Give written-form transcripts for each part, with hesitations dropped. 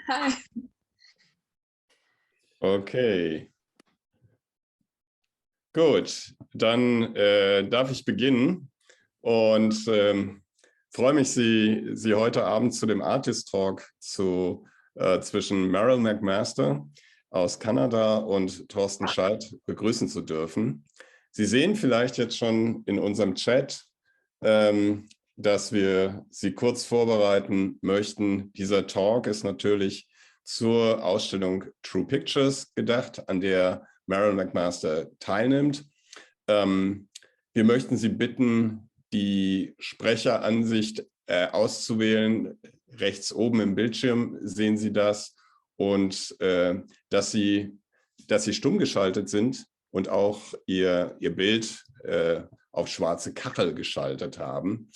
Hi. Okay. Gut, dann darf ich beginnen und freue mich, Sie heute Abend zu dem Artist Talk zwischen MERYL MCMASTER aus Kanada und TORSTEN SCHEID begrüßen zu dürfen. Sie sehen vielleicht jetzt schon in unserem Chat, dass wir Sie kurz vorbereiten möchten. Dieser Talk ist natürlich zur Ausstellung True Pictures gedacht, an der MERYL MCMASTER teilnimmt. Wir möchten Sie bitten, die Sprecheransicht auszuwählen. Rechts oben im Bildschirm sehen Sie das und dass Sie stumm geschaltet sind und auch Ihr Bild auf schwarze Kachel geschaltet haben.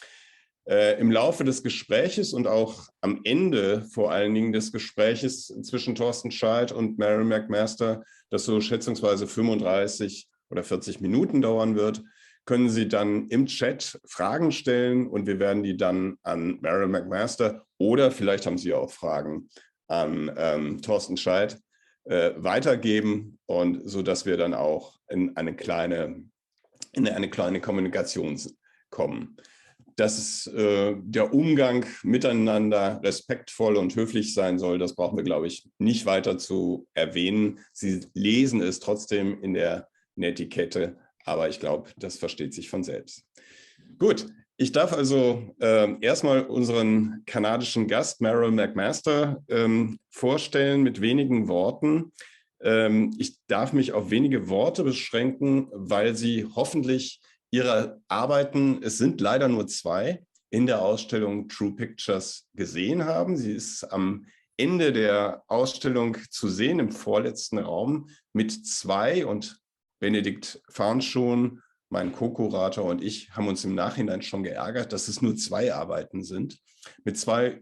Im Laufe des Gespräches und auch am Ende vor allen Dingen des Gespräches zwischen TORSTEN SCHEID und MERYL MCMASTER, das so schätzungsweise 35 oder 40 Minuten dauern wird, können Sie dann im Chat Fragen stellen und wir werden die dann an MERYL MCMASTER oder vielleicht haben Sie auch Fragen an TORSTEN SCHEID weitergeben, und so dass wir dann auch in eine kleine Kommunikation kommen. Dass der Umgang miteinander respektvoll und höflich sein soll, das brauchen wir, glaube ich, nicht weiter zu erwähnen. Sie lesen es trotzdem in der Etikette, aber ich glaube, das versteht sich von selbst. Gut, ich darf also erstmal unseren kanadischen Gast MERYL MCMASTER vorstellen mit wenigen Worten. Ich darf mich auf wenige Worte beschränken, weil Sie hoffentlich Ihre Arbeiten, es sind leider nur 2, in der Ausstellung True Pictures gesehen haben. Sie ist am Ende der Ausstellung zu sehen, im vorletzten Raum, mit 2, und Benedikt Farnschon, mein Co-Kurator, und ich haben uns im Nachhinein schon geärgert, dass es nur 2 Arbeiten sind, mit 2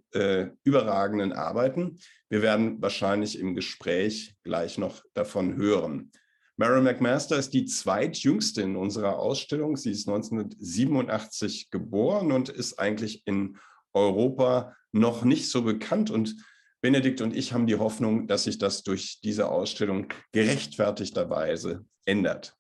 überragenden Arbeiten. Wir werden wahrscheinlich im Gespräch gleich noch davon hören. MERYL MCMASTER ist die zweitjüngste in unserer Ausstellung. Sie ist 1987 geboren und ist eigentlich in Europa noch nicht so bekannt. Und Benedikt und ich haben die Hoffnung, dass sich das durch diese Ausstellung gerechtfertigterweise ändert.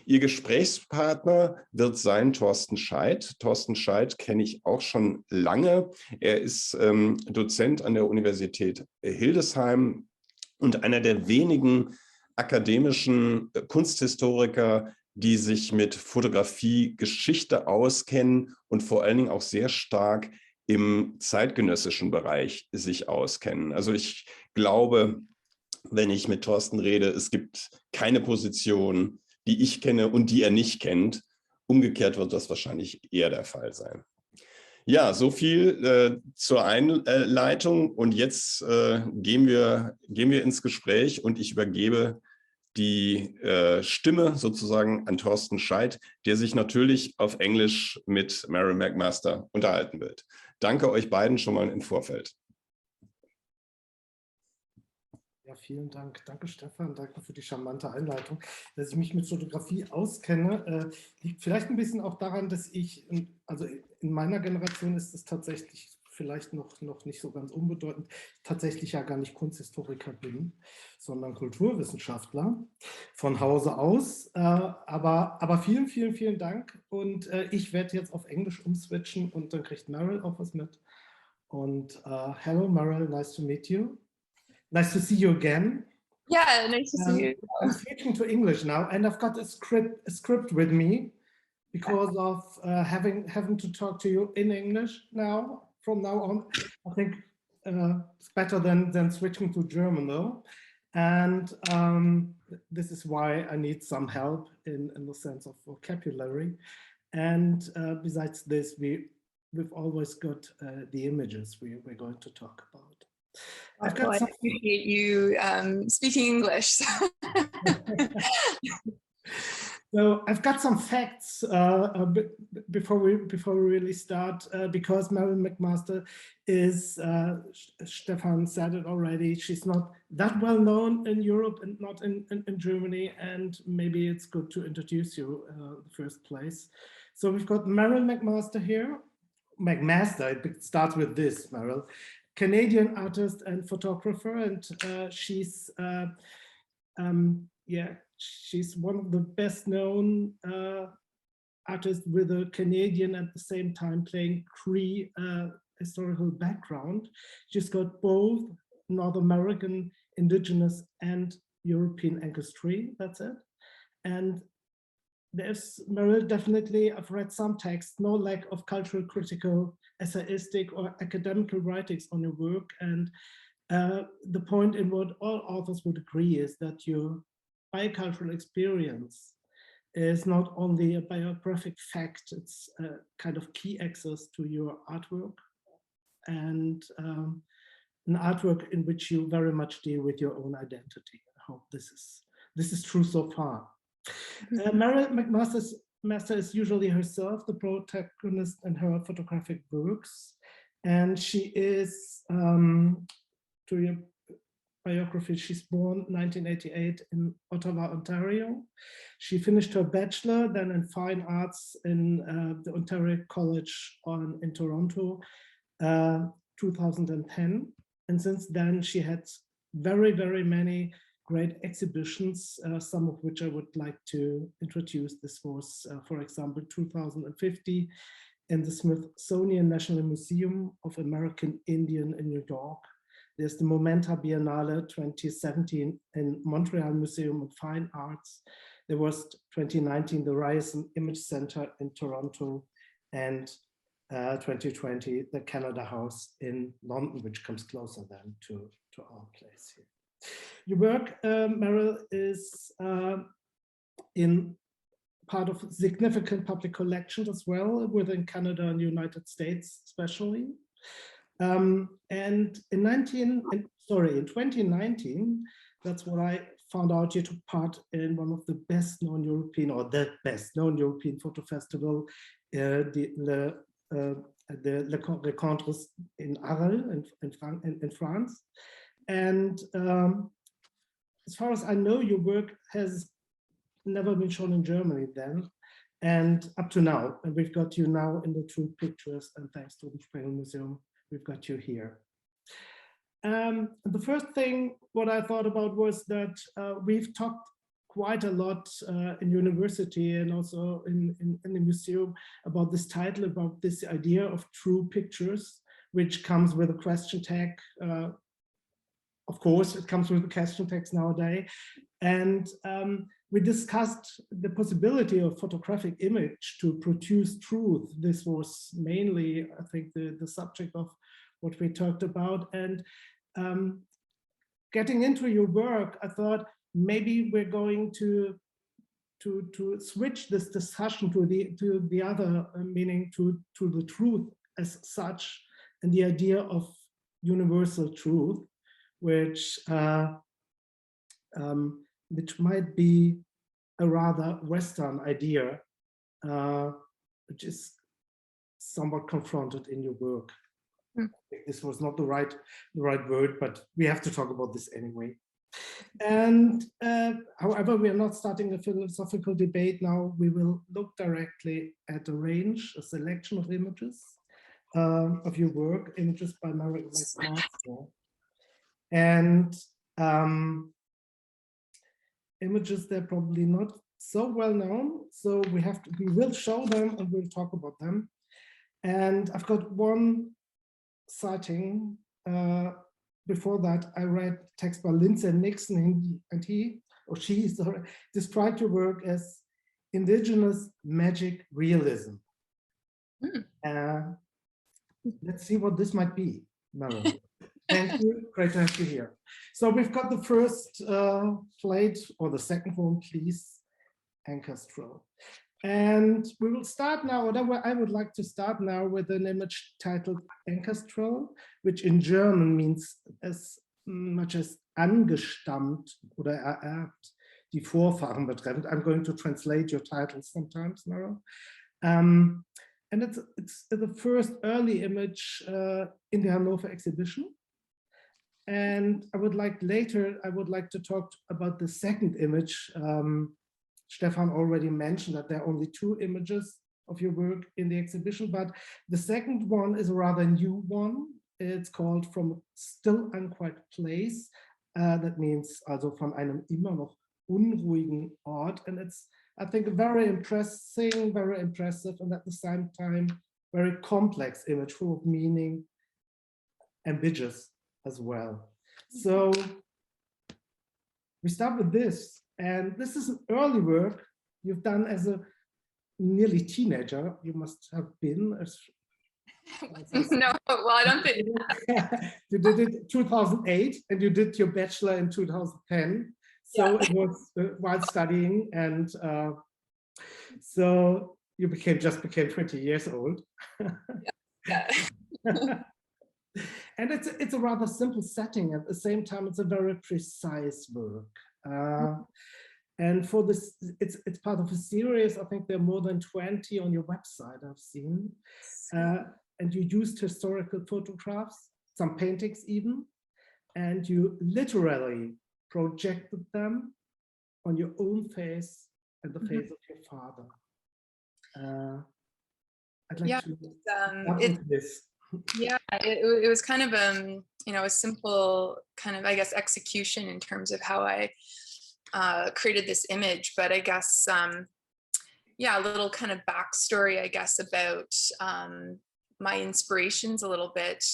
Ihr Gesprächspartner wird sein TORSTEN SCHEID. TORSTEN SCHEID kenne ich auch schon lange. Er ist Dozent an der Universität Hildesheim und einer der wenigen akademischen Kunsthistoriker, die sich mit Fotografie-Geschichte auskennen und vor allen Dingen auch sehr stark im zeitgenössischen Bereich sich auskennen. Also ich glaube, wenn ich mit Torsten rede, es gibt keine Position, die ich kenne und die er nicht kennt. Umgekehrt wird das wahrscheinlich eher der Fall sein. Ja, so viel zur Einleitung, und jetzt gehen wir ins Gespräch und ich übergebe die Stimme sozusagen an TORSTEN SCHEID, der sich natürlich auf Englisch mit MERYL MCMASTER unterhalten wird. Danke euch beiden schon mal im Vorfeld. Ja, vielen Dank. Danke, Stefan. Danke für die charmante Einleitung. Dass ich mich mit Fotografie auskenne, liegt vielleicht ein bisschen auch daran, dass ich, also in meiner Generation ist es tatsächlich vielleicht noch nicht so ganz unbedeutend, tatsächlich ja gar nicht Kunsthistoriker bin, sondern Kulturwissenschaftler von Hause aus. Aber vielen, vielen, vielen Dank. Und ich werde jetzt auf Englisch umswitchen und dann kriegt MERYL auch was mit. Und hello, MERYL, nice to meet you. Nice to see you again. Yeah, nice to see you. I'm switching to English now, and I've got a script with me because of having to talk to you in English now. From now on, I think it's better than switching to German, though. And this is why I need some help in the sense of vocabulary. And besides this, we've always got the images we're going to talk about. I appreciate you speaking English. So I've got some facts before we really start, because MERYL MCMASTER is, Stefan said it already, she's not that well known in Europe and not in Germany, and maybe it's good to introduce you in the first place. So we've got MERYL MCMASTER here. McMaster, it starts with this, MERYL. Canadian artist and photographer, and she's she's one of the best known artists with a Canadian at the same time playing Cree historical background. She's got both North American, Indigenous, and European ancestry. That's it. And there's Meryl, definitely, I've read some texts, no lack of cultural, critical, essayistic, or academical writings on your work. And the point in what all authors would agree is that your bicultural experience is not only a biographic fact, it's a kind of key access to your artwork, and an artwork in which you very much deal with your own identity. I hope this is true so far. MERYL MCMASTER is usually herself the protagonist in her photographic works, and she is, to your biography, she's born 1988 in Ottawa, Ontario. She finished her bachelor then in fine arts in the Ontario College in Toronto, 2010. And since then she had very, very many great exhibitions, some of which I would like to introduce. This was, for example, 2050 in the Smithsonian National Museum of American Indian in New York. There's the Momenta Biennale 2017 in Montreal Museum of Fine Arts. There was 2019, the Ryerson Image Center in Toronto, and 2020, the Canada House in London, which comes closer then to our place here. Your work, Meryl, is in part of significant public collections as well within Canada and the United States, especially. And in 2019, that's what I found out, you took part in one of the best known European, or the best known European photo festival, the Rencontres in Arles in France. And as far as I know, your work has never been shown in Germany then, and up to now. And we've got you now in the TruePictures, and thanks to the Sprengelmuseum, we've got you here. The first thing what I thought about was that we've talked quite a lot in university and also in the museum about this title, about this idea of true pictures, which comes with a question tag. Of course, it comes with a question text nowadays. And we discussed the possibility of photographic image to produce truth. This was mainly, I think, the subject of what we talked about. And getting into your work, I thought maybe we're going to switch this discussion to the other meaning, to the truth as such, and the idea of universal truth, which might be a rather Western idea, which is somewhat confronted in your work. This was not the right word, but we have to talk about this anyway. And however, we are not starting a philosophical debate now. We will look directly at a range, a selection of images of your work, images by MERYL MCMASTER. And images that are probably not so well known, so we will show them and we'll talk about them. And I've got one citing. Before that, I read text by Lindsay Nixon, and she described your work as indigenous magic realism. Let's see what this might be, Meryl. Thank you, great to have you here. So we've got the first plate, or the second one, please, ancestral. And we will start now, or I would like to start now with an image titled ancestral, which in German means as much as angestammt oder ererbt, die Vorfahren betreffend. I'm going to translate your titles sometimes, Meryl. And it's the first early image in the Hannover exhibition. And I would like to talk about the second image. Stefan already mentioned that there are only 2 images of your work in the exhibition, but the second one is a rather new one. It's called From a Still Unquiet Place. That means also von einem immer noch unruhigen Ort. And it's, I think, a very impressive, and at the same time, very complex image, full of meaning, ambiguous as well. So we start with this, and this is an early work you've done as a nearly teenager. You must have been. No, well, I don't think. You did it in 2008, and you did your bachelor in 2010. So yeah. It was while studying, and so you just became 20 years old. Yeah. And it's a rather simple setting. At the same time, it's a very precise work. And for this, it's part of a series. I think there are more than 20 on your website I've seen. And you used historical photographs, some paintings even, and you literally projected them on your own face and the face of your father. I'd like to start with this. Yeah, it was kind of you know, a simple kind of, I guess, execution in terms of how I created this image, but I guess yeah, a little kind of backstory, I guess, about my inspirations a little bit.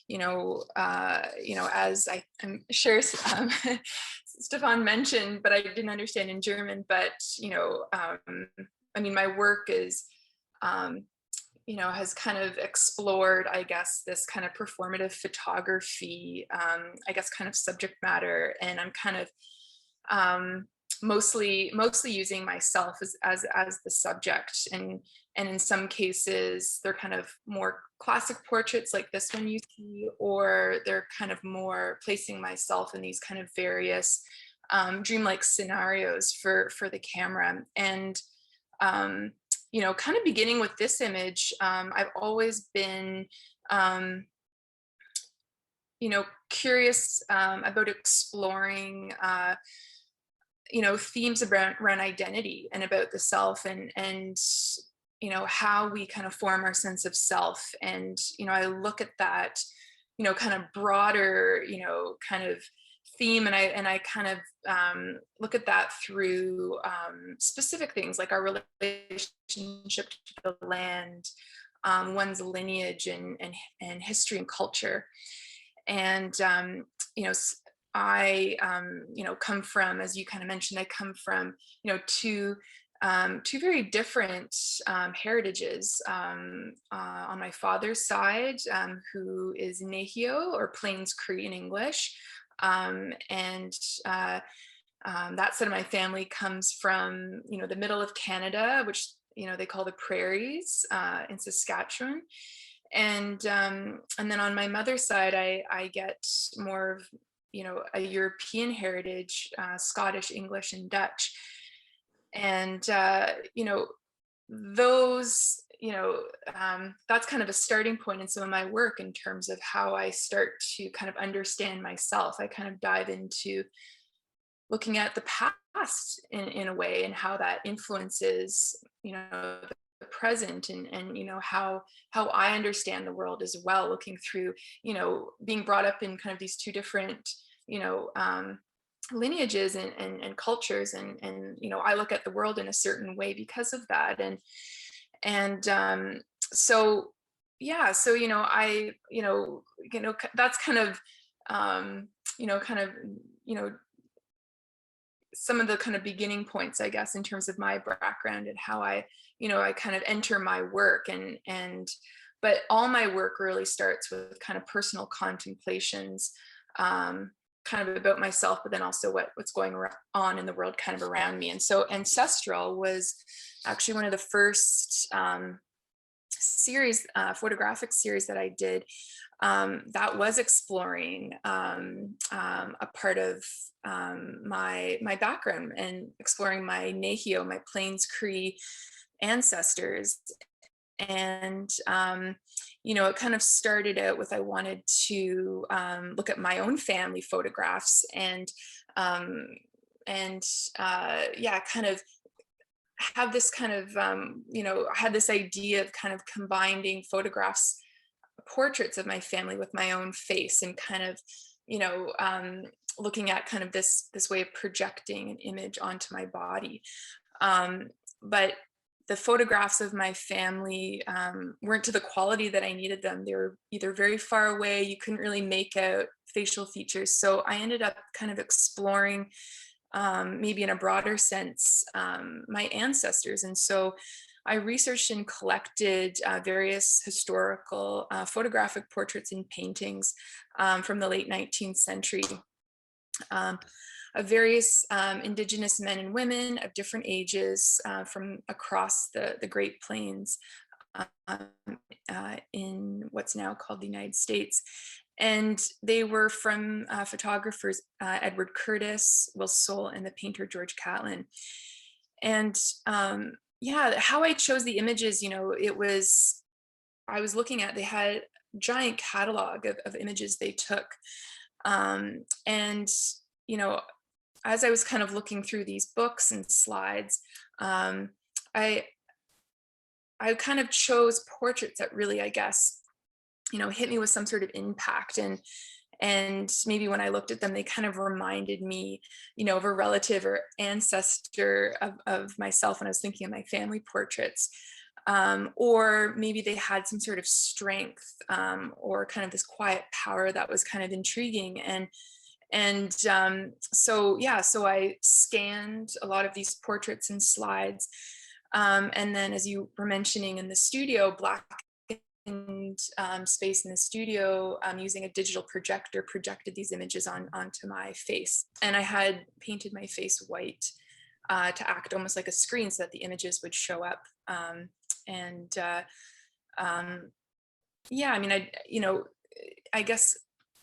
You know, as I'm sure Stefan mentioned, but I didn't understand in German, but you know, I mean, my work is you know, has kind of explored, I guess, this kind of performative photography, I guess, kind of subject matter. And I'm kind of mostly using myself as the subject. And in some cases, they're kind of more classic portraits like this one you see, or they're kind of more placing myself in these kind of various dreamlike scenarios for the camera. And you know, kind of beginning with this image, I've always been, you know, curious about exploring, you know, themes around identity and about the self, and you know, how we kind of form our sense of self. And you know, I look at that, you know, kind of broader, you know, kind of theme, and I kind of look at that through specific things like our relationship to the land, one's lineage and history and culture. And you know, I you know, come from, as you kind of mentioned, I come from, you know, two very different heritages. On my father's side, who is Nehio, or Plains Cree in English. And that side of my family comes from, you know, the middle of Canada, which, you know, they call the prairies in Saskatchewan. And then on my mother's side, I get more of, you know, a European heritage, Scottish, English, and Dutch. And, you know, those, you know, that's kind of a starting point in some of my work in terms of how I start to kind of understand myself. I kind of dive into looking at the past in a way, and how that influences, you know, the present, and you know, how I understand the world as well, looking through, you know, being brought up in kind of these two different, you know, lineages and cultures, and you know, I look at the world in a certain way because of that. And so yeah, so you know, you know, that's kind of you know, some of the kind of beginning points, I guess, in terms of my background and how I, you know, I kind of enter my work. But all my work really starts with kind of personal contemplations, kind of about myself, but then also what's going on in the world kind of around me. And so Ancestral was actually one of the first series, photographic series that I did, that was exploring a part of my background, and exploring my Nehio, my Plains Cree ancestors. And you know, it kind of started out with, I wanted to look at my own family photographs, and yeah, kind of have this kind of you know, I had this idea of kind of combining photographs portraits of my family with my own face, and kind of, you know, looking at kind of this way of projecting an image onto my body. But the photographs of my family weren't to the quality that I needed them. They were either very far away, you couldn't really make out facial features. So I ended up kind of exploring, maybe in a broader sense, my ancestors. And so I researched and collected various historical photographic portraits and paintings from the late 19th century. Of various Indigenous men and women of different ages from across the Great Plains in what's now called the United States. And they were from photographers Edward Curtis, Will Soule, and the painter George Catlin. And yeah, how I chose the images, you know, I was looking at, they had a giant catalog of images they took. And, you know, as I was kind of looking through these books and slides, I kind of chose portraits that really, I guess, you know, hit me with some sort of impact. And maybe when I looked at them, they kind of reminded me, you know, of a relative or ancestor of myself when I was thinking of my family portraits. Or maybe they had some sort of strength or kind of this quiet power that was kind of intriguing. And so, yeah, so I scanned a lot of these portraits and slides. And then, as you were mentioning, in the studio, blackened space in the studio, using a digital projector, projected these images onto my face. And I had painted my face white to act almost like a screen so that the images would show up. Yeah, I mean, I guess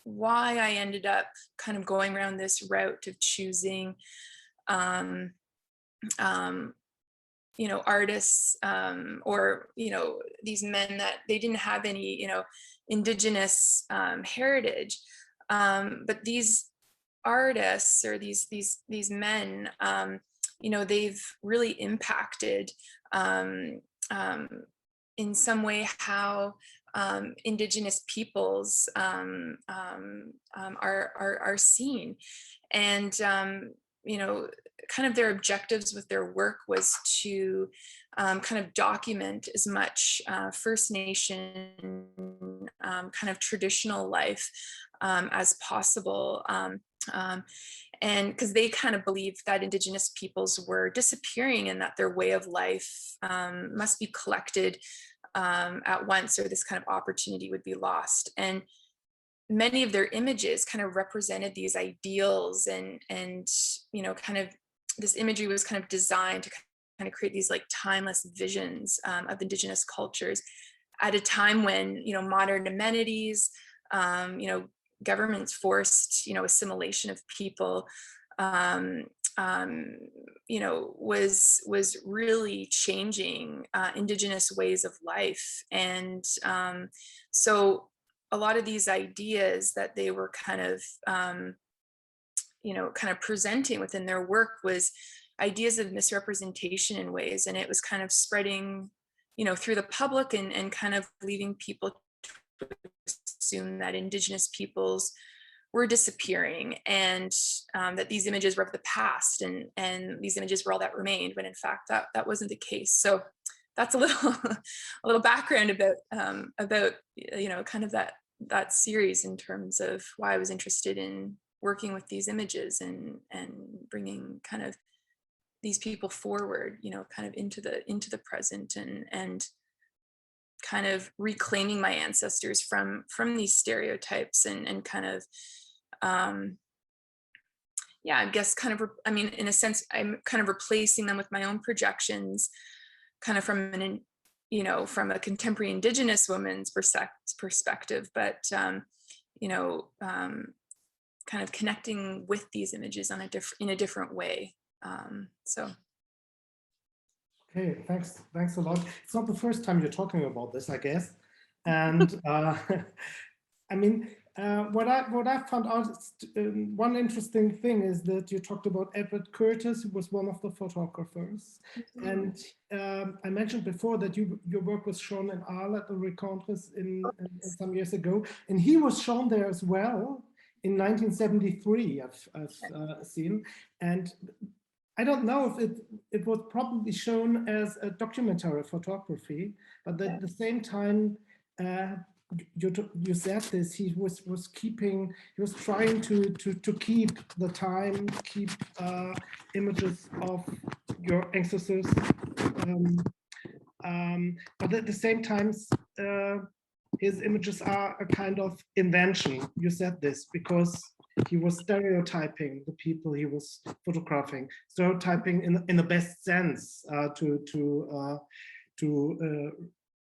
why I ended up kind of going around this route of choosing, you know, artists or, you know, these men that they didn't have any, you know, Indigenous heritage, but these artists or these men, you know, they've really impacted in some way how Indigenous peoples are seen. And you know, kind of their objectives with their work was to kind of document as much First Nation kind of traditional life as possible. And because they kind of believed that Indigenous peoples were disappearing and that their way of life must be collected at once, or this kind of opportunity would be lost. And many of their images kind of represented these ideals, and you know, kind of this imagery was kind of designed to kind of create these like timeless visions of Indigenous cultures at a time when, you know, modern amenities, you know, governments forced, you know, assimilation of people, you know, was really changing Indigenous ways of life. And so a lot of these ideas that they were kind of, you know, kind of presenting within their work was ideas of misrepresentation in ways, and it was kind of spreading, you know, through the public, and kind of leaving people to assume that Indigenous peoples were disappearing, and that these images were of the past, and these images were all that remained, when in fact that wasn't the case. So that's a little background about you know, kind of that series in terms of why I was interested in working with these images and bringing kind of these people forward, you know, kind of into the present, and kind of reclaiming my ancestors from these stereotypes, and kind of yeah, I guess kind of, I mean, in a sense, I'm kind of replacing them with my own projections, kind of from you know, from a contemporary Indigenous woman's perspective, but you know, kind of connecting with these images in a different way. So. Okay, thanks a lot. It's not the first time you're talking about this, I guess. And I mean, What I found out, one interesting thing is that you talked about Edward Curtis, who was one of the photographers. And I mentioned before that your work was shown in Arles at the Rencontres in some years ago. And he was shown there as well in 1973, I've seen. And I don't know if it was probably shown as a documentary photography, but at the same time, you said this, he was trying to keep the time, keep images of your ancestors, but at the same time, his images are a kind of invention. You said this because he was stereotyping the people he was photographing, stereotyping in the best sense, to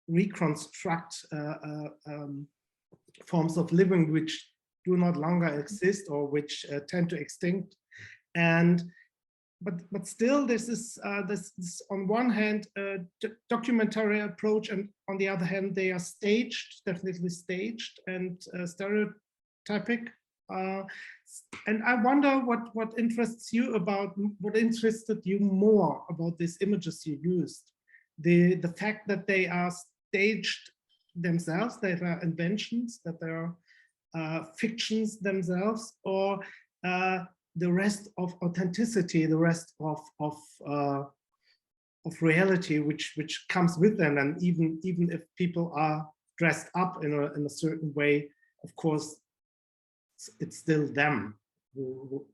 reconstruct forms of living which do not longer exist or which tend to extinct. And but still, this is this on one hand documentary approach, and on the other hand they are staged, definitely staged and stereotypic. And I wonder what interests you about, what interested you more about these images you used. The fact that they are staged themselves, that are inventions, that they are fictions themselves, or the rest of authenticity, the rest of reality which comes with them. And even if people are dressed up in a certain way, of course, it's still them who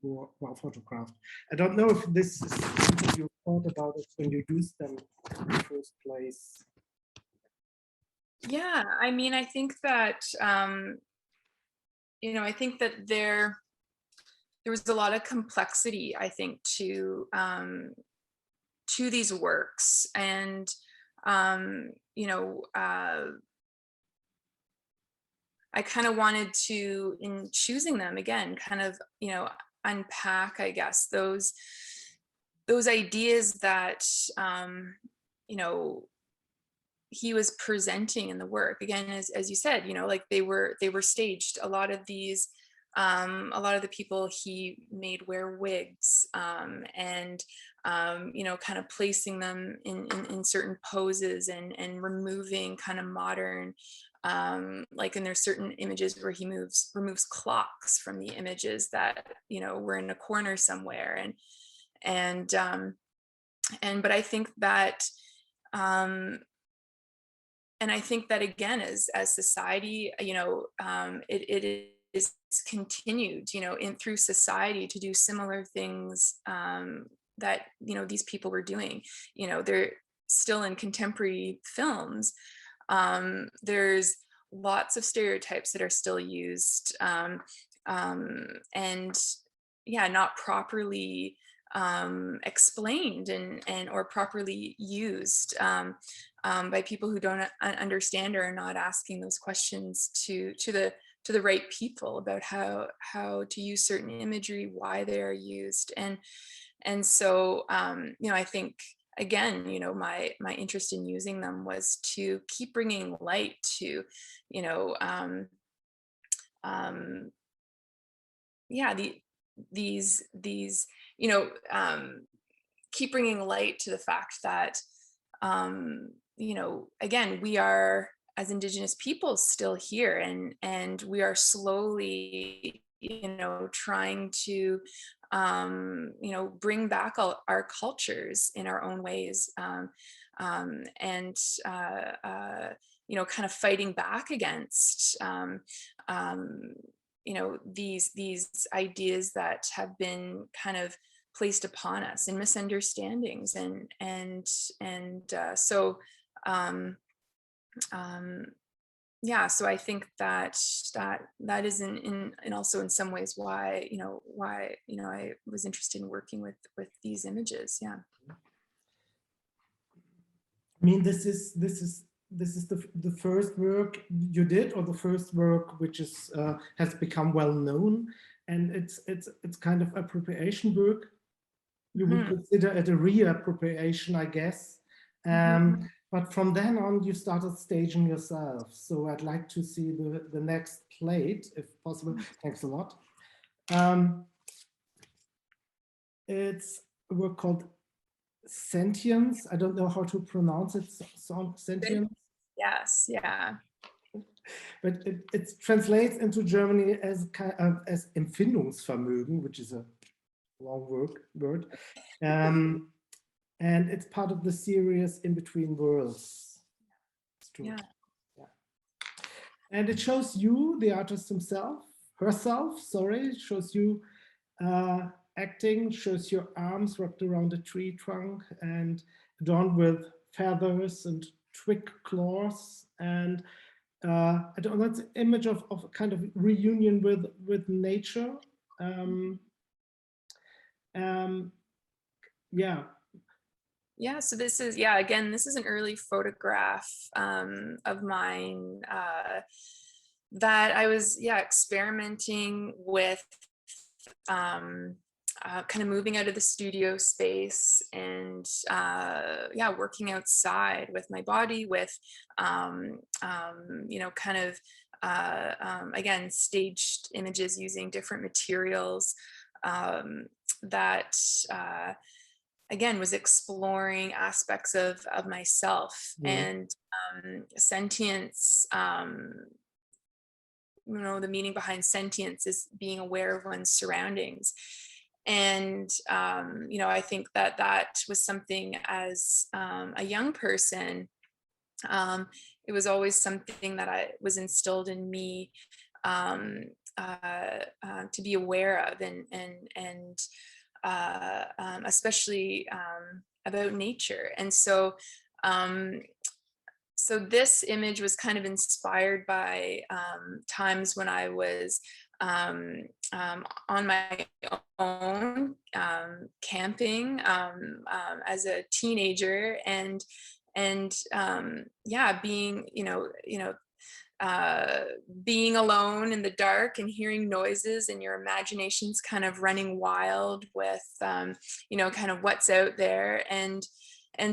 are photographed. I don't know if this is something you thought about it when you used them in the first place. Yeah, I mean, I think that, you know, I think that there was a lot of complexity, I think, to these works. And, you know, I kind of wanted to, in choosing them again, kind of, you know, unpack, I guess, those ideas that, you know, he was presenting in the work. Again, as you said, you know, like they were staged. A lot of these, a lot of the people he made wear wigs, and you know, kind of placing them in certain poses and removing kind of modern, like, and there's certain images where he removes clocks from the images that, you know, were in a corner somewhere, but I think that, and I think that again, as society, you know, it is continued, you know, through society to do similar things that, you know, these people were doing. You know, they're still in contemporary films. There's lots of stereotypes that are still used, and yeah, not properly explained and or properly used by people who don't understand or are not asking those questions to the right people about how to use certain imagery, why they are used. And so, you know, I think, again, you know, my interest in using them was to keep bringing light to, you know, yeah, these, you know, keep bringing light to the fact that, you know, again, we are, as Indigenous peoples, still here, and we are slowly, you know, trying to, you know, bring back all our cultures in our own ways, and you know, kind of fighting back against, you know, these ideas that have been kind of placed upon us and misunderstandings, so yeah, so I think that is in also in some ways why you know I was interested in working with these images. Yeah, I mean, this is the first work you did, or the first work which is has become well known, and it's kind of appropriation work. You would consider it a reappropriation, I guess. But from then on, you started staging yourself. So I'd like to see the next plate, if possible. Thanks a lot. It's a work called Sentience. I don't know how to pronounce it. Sentience. Yes, yeah. But it translates into Germany as Empfindungsvermögen, which is a long word. And it's part of the series In Between Worlds. It's true. Yeah. Yeah. And it shows you, the artist herself, sorry, it shows you acting, shows your arms wrapped around a tree trunk and adorned with feathers and twig claws. And I don't know, that's an image of a kind of reunion with nature. Yeah. Yeah, so this is, yeah, again, this is an early photograph of mine that I was, yeah, experimenting with kind of moving out of the studio space and, yeah, working outside with my body, with, you know, kind of, again, staged images using different materials that, again, was exploring aspects of myself. And sentience, you know, the meaning behind sentience is being aware of one's surroundings. And, you know, I think that that was something as a young person, it was always something that was instilled in me to be aware of, and especially about nature. And so so this image was kind of inspired by times when I was on my own, camping as a teenager, and yeah, being, being alone in the dark and hearing noises, and your imagination's kind of running wild with, you know, kind of what's out there. And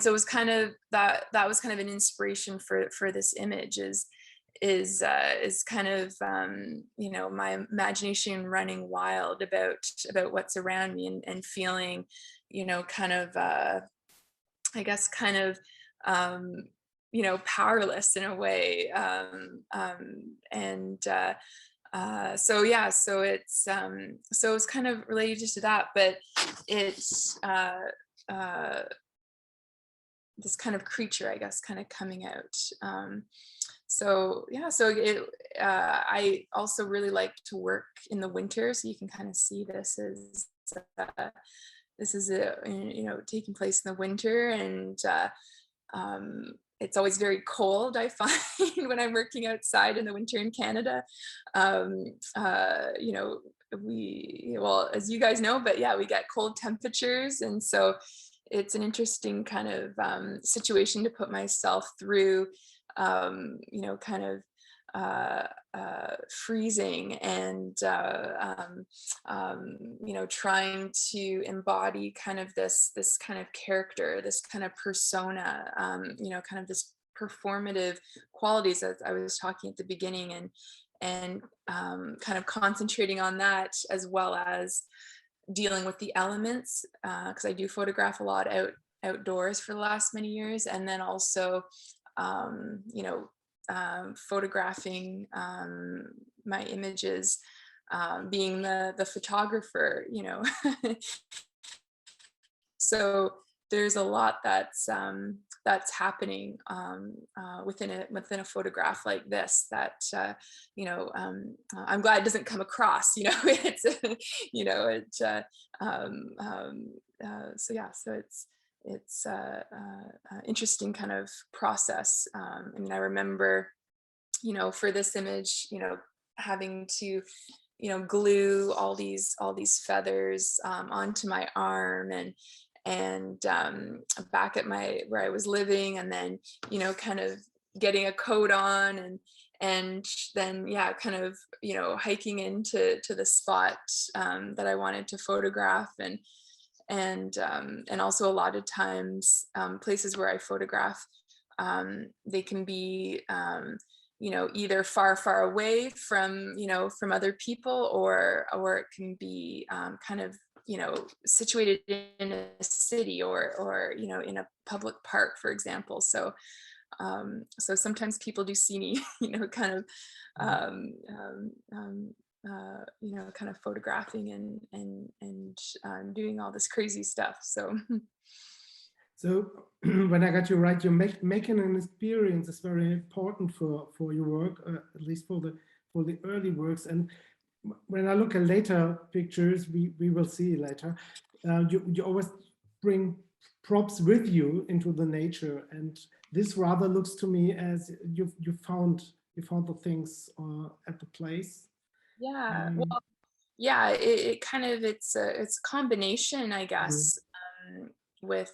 so it was kind of that was kind of an inspiration for this image, is kind of, you know, my imagination running wild about what's around me, and feeling, you know, kind of, I guess, kind of, you know, powerless in a way. So yeah, so it's kind of related to that, but it's this kind of creature, I guess, kind of coming out. So yeah, so I also really like to work in the winter, so you can kind of see this is you know, taking place in the winter, and it's always very cold, I find, when I'm working outside in the winter in Canada. You know, well, as you guys know, but yeah, we get cold temperatures. And so it's an interesting kind of situation to put myself through, you know, kind of freezing, and you know, trying to embody kind of this kind of character, this kind of persona, you know, kind of this performative qualities, as I was talking at the beginning, and kind of concentrating on that, as well as dealing with the elements, because I do photograph a lot outdoors for the last many years, and then also, you know, photographing my images, being the photographer, you know. So there's a lot that's happening within a photograph like this, that you know, I'm glad it doesn't come across, you know. It's you know, it so yeah, so it's interesting kind of process. I mean, I remember, you know, for this image, you know, having to, you know, glue all these feathers onto my arm, and back at where I was living, and then, you know, kind of getting a coat on, and then, yeah, kind of, you know, hiking into the spot that I wanted to photograph, and also a lot of times places where I photograph They can be, you know, either far, far away from, you know, from other people, or it can be kind of, you know, situated in a city, or, you know, in a public park, for example. So, so sometimes people do see me, you know, kind of, you know, kind of photographing and doing all this crazy stuff. So. So when I got you right, you're making an experience is very important for your work, at least for the early works. And when I look at later pictures, we will see later, you always bring props with you into the nature, and this rather looks to me as you found the things at the place. Yeah, well, yeah, it kind of, it's a combination, I guess, with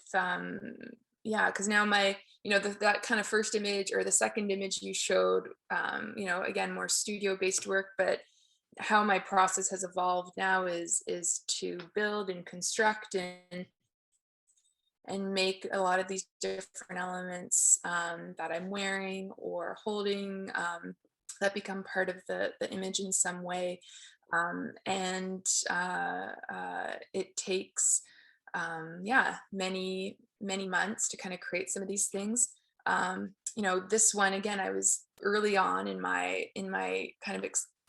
yeah, because now my, you know, that kind of first image, or the second image you showed, you know, again, more studio based work, but how my process has evolved now is to build and construct and make a lot of these different elements that I'm wearing or holding, that become part of the image in some way. And it takes, yeah, many months to kind of create some of these things. You know, this one, again, I was early on in my kind of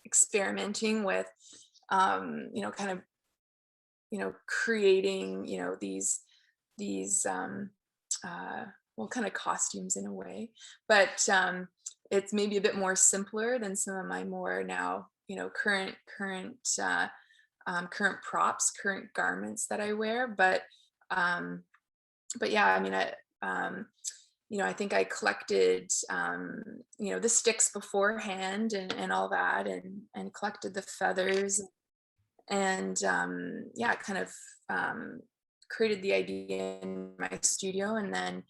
experimenting with, you know, kind of, you know, creating, you know, these well, kind of costumes in a way, but it's maybe a bit more simpler than some of my more now, you know, current props, current garments that I wear. But yeah, I mean, you know, I think I collected, you know, the sticks beforehand and all that, and collected the feathers, and yeah, kind of created the idea in my studio, and then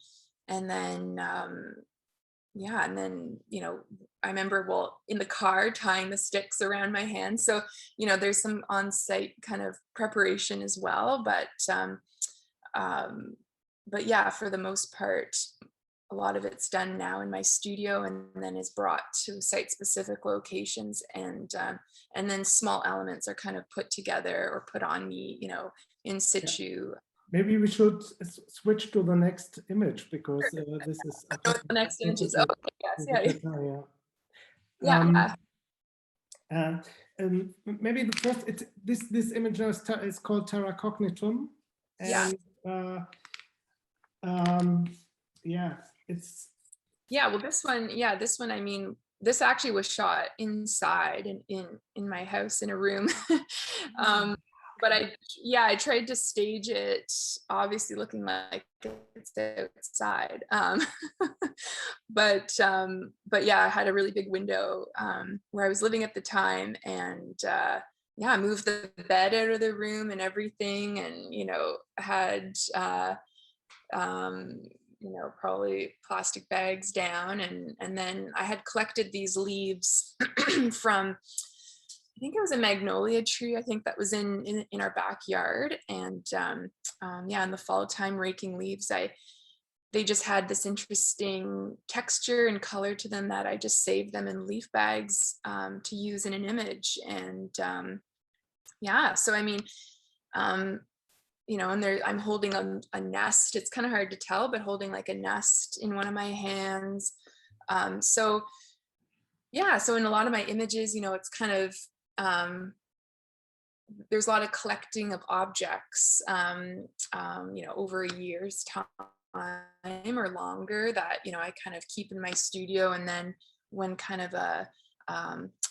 yeah, and then, you know, I remember, well, in the car tying the sticks around my hands. So, you know, there's some on-site kind of preparation as well, but yeah, for the most part, a lot of it's done now in my studio, and then is brought to site-specific locations, and then small elements are kind of put together or put on me, you know, in situ. Yeah. Maybe we should switch to the next image, because this is the next image is, okay, yes, yeah. Yeah. Maybe the first, this image is called Terra Cognitum, and yeah, it's, yeah, well, this one, I mean, this actually was shot inside in my house in a room. But I tried to stage it obviously looking like it's outside. But yeah, I had a really big window where I was living at the time, and yeah, I moved the bed out of the room and everything, and, you know, had you know, probably plastic bags down, and then I had collected these leaves from, I think it was a magnolia tree, I think that was in our backyard, and yeah, in the fall time, raking leaves, they just had this interesting texture and color to them that I just saved them in leaf bags to use in an image. And yeah, so I mean, you know, and there I'm holding a nest. It's kind of hard to tell, but holding like a nest in one of my hands. So yeah, so in a lot of my images, you know, it's kind of, there's a lot of collecting of objects, you know, over a year's time or longer, that, you know, I kind of keep in my studio, and then when kind of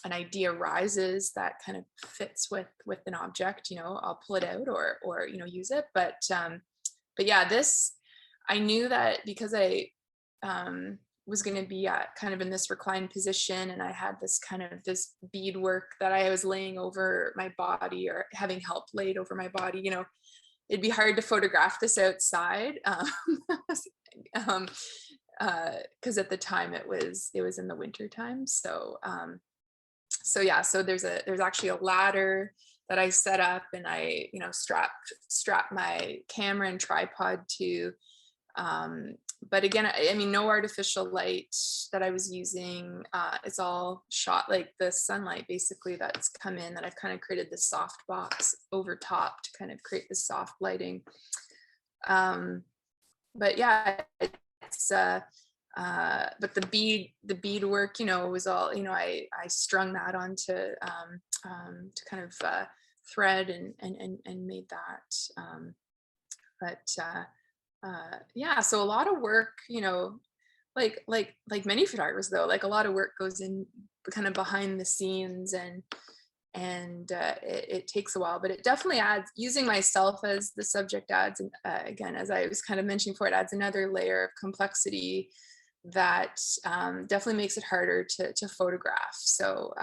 an idea rises that kind of fits with an object, you know, I'll pull it out or you know, use it. But yeah, this, I knew that because I was going to be kind of in this reclined position, and I had this kind of this beadwork that I was laying over my body, or having help laid over my body, you know, it'd be hard to photograph this outside, because at the time it was in the winter time. So so yeah, so there's actually a ladder that I set up, and I, you know, strap my camera and tripod to, but again, I mean, no artificial light that I was using. It's all shot like the sunlight basically that's come in, that I've kind of created this soft box over top to kind of create this soft lighting. But yeah, it's but the beadwork, you know, was all, you know, I strung that onto to kind of thread and made that. Yeah, so a lot of work, you know, like many photographers though, like a lot of work goes in kind of behind the scenes, and it takes a while, but it definitely adds, using myself as the subject adds, again, as I was kind of mentioning before, it adds another layer of complexity that definitely makes it harder to photograph. So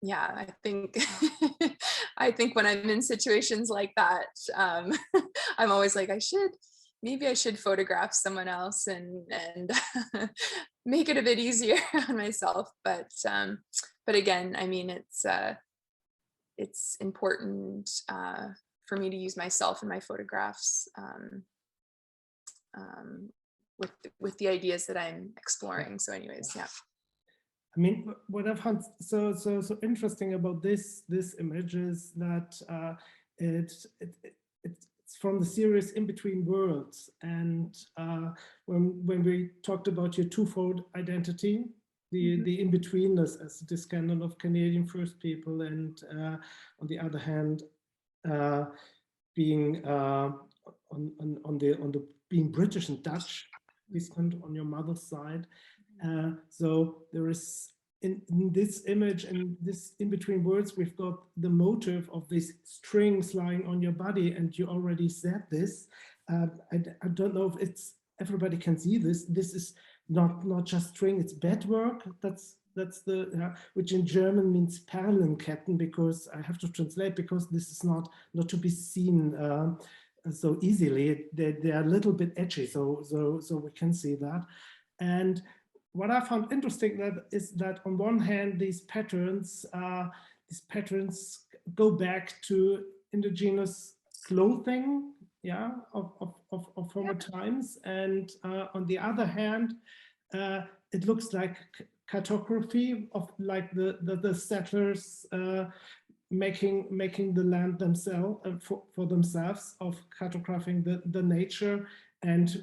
yeah, I think I think when I'm in situations like that, I'm always like, maybe I should photograph someone else and make it a bit easier on myself. But again, I mean, it's important for me to use myself in my photographs with the ideas that I'm exploring. So anyways, yeah. I mean, what I found so interesting about this image is that it's from the series In Between Worlds, and when we talked about your twofold identity, the in-betweenness as this kind of Canadian First People, and on the other hand, being on the being British and Dutch, descent on your mother's side. So there is in this image and this In Between Worlds, we've got the motive of these strings lying on your body, and you already said this. I don't know if everybody can see this. This is not just string; it's bedwork. That's the which in German means Perlenketten, because I have to translate, because this is not to be seen so easily. They are a little bit edgy, so we can see that. And what I found interesting is that on one hand, these patterns go back to indigenous clothing, yeah, of former times, and on the other hand, it looks like cartography of like the settlers making the land themselves for themselves, of cartographing the nature and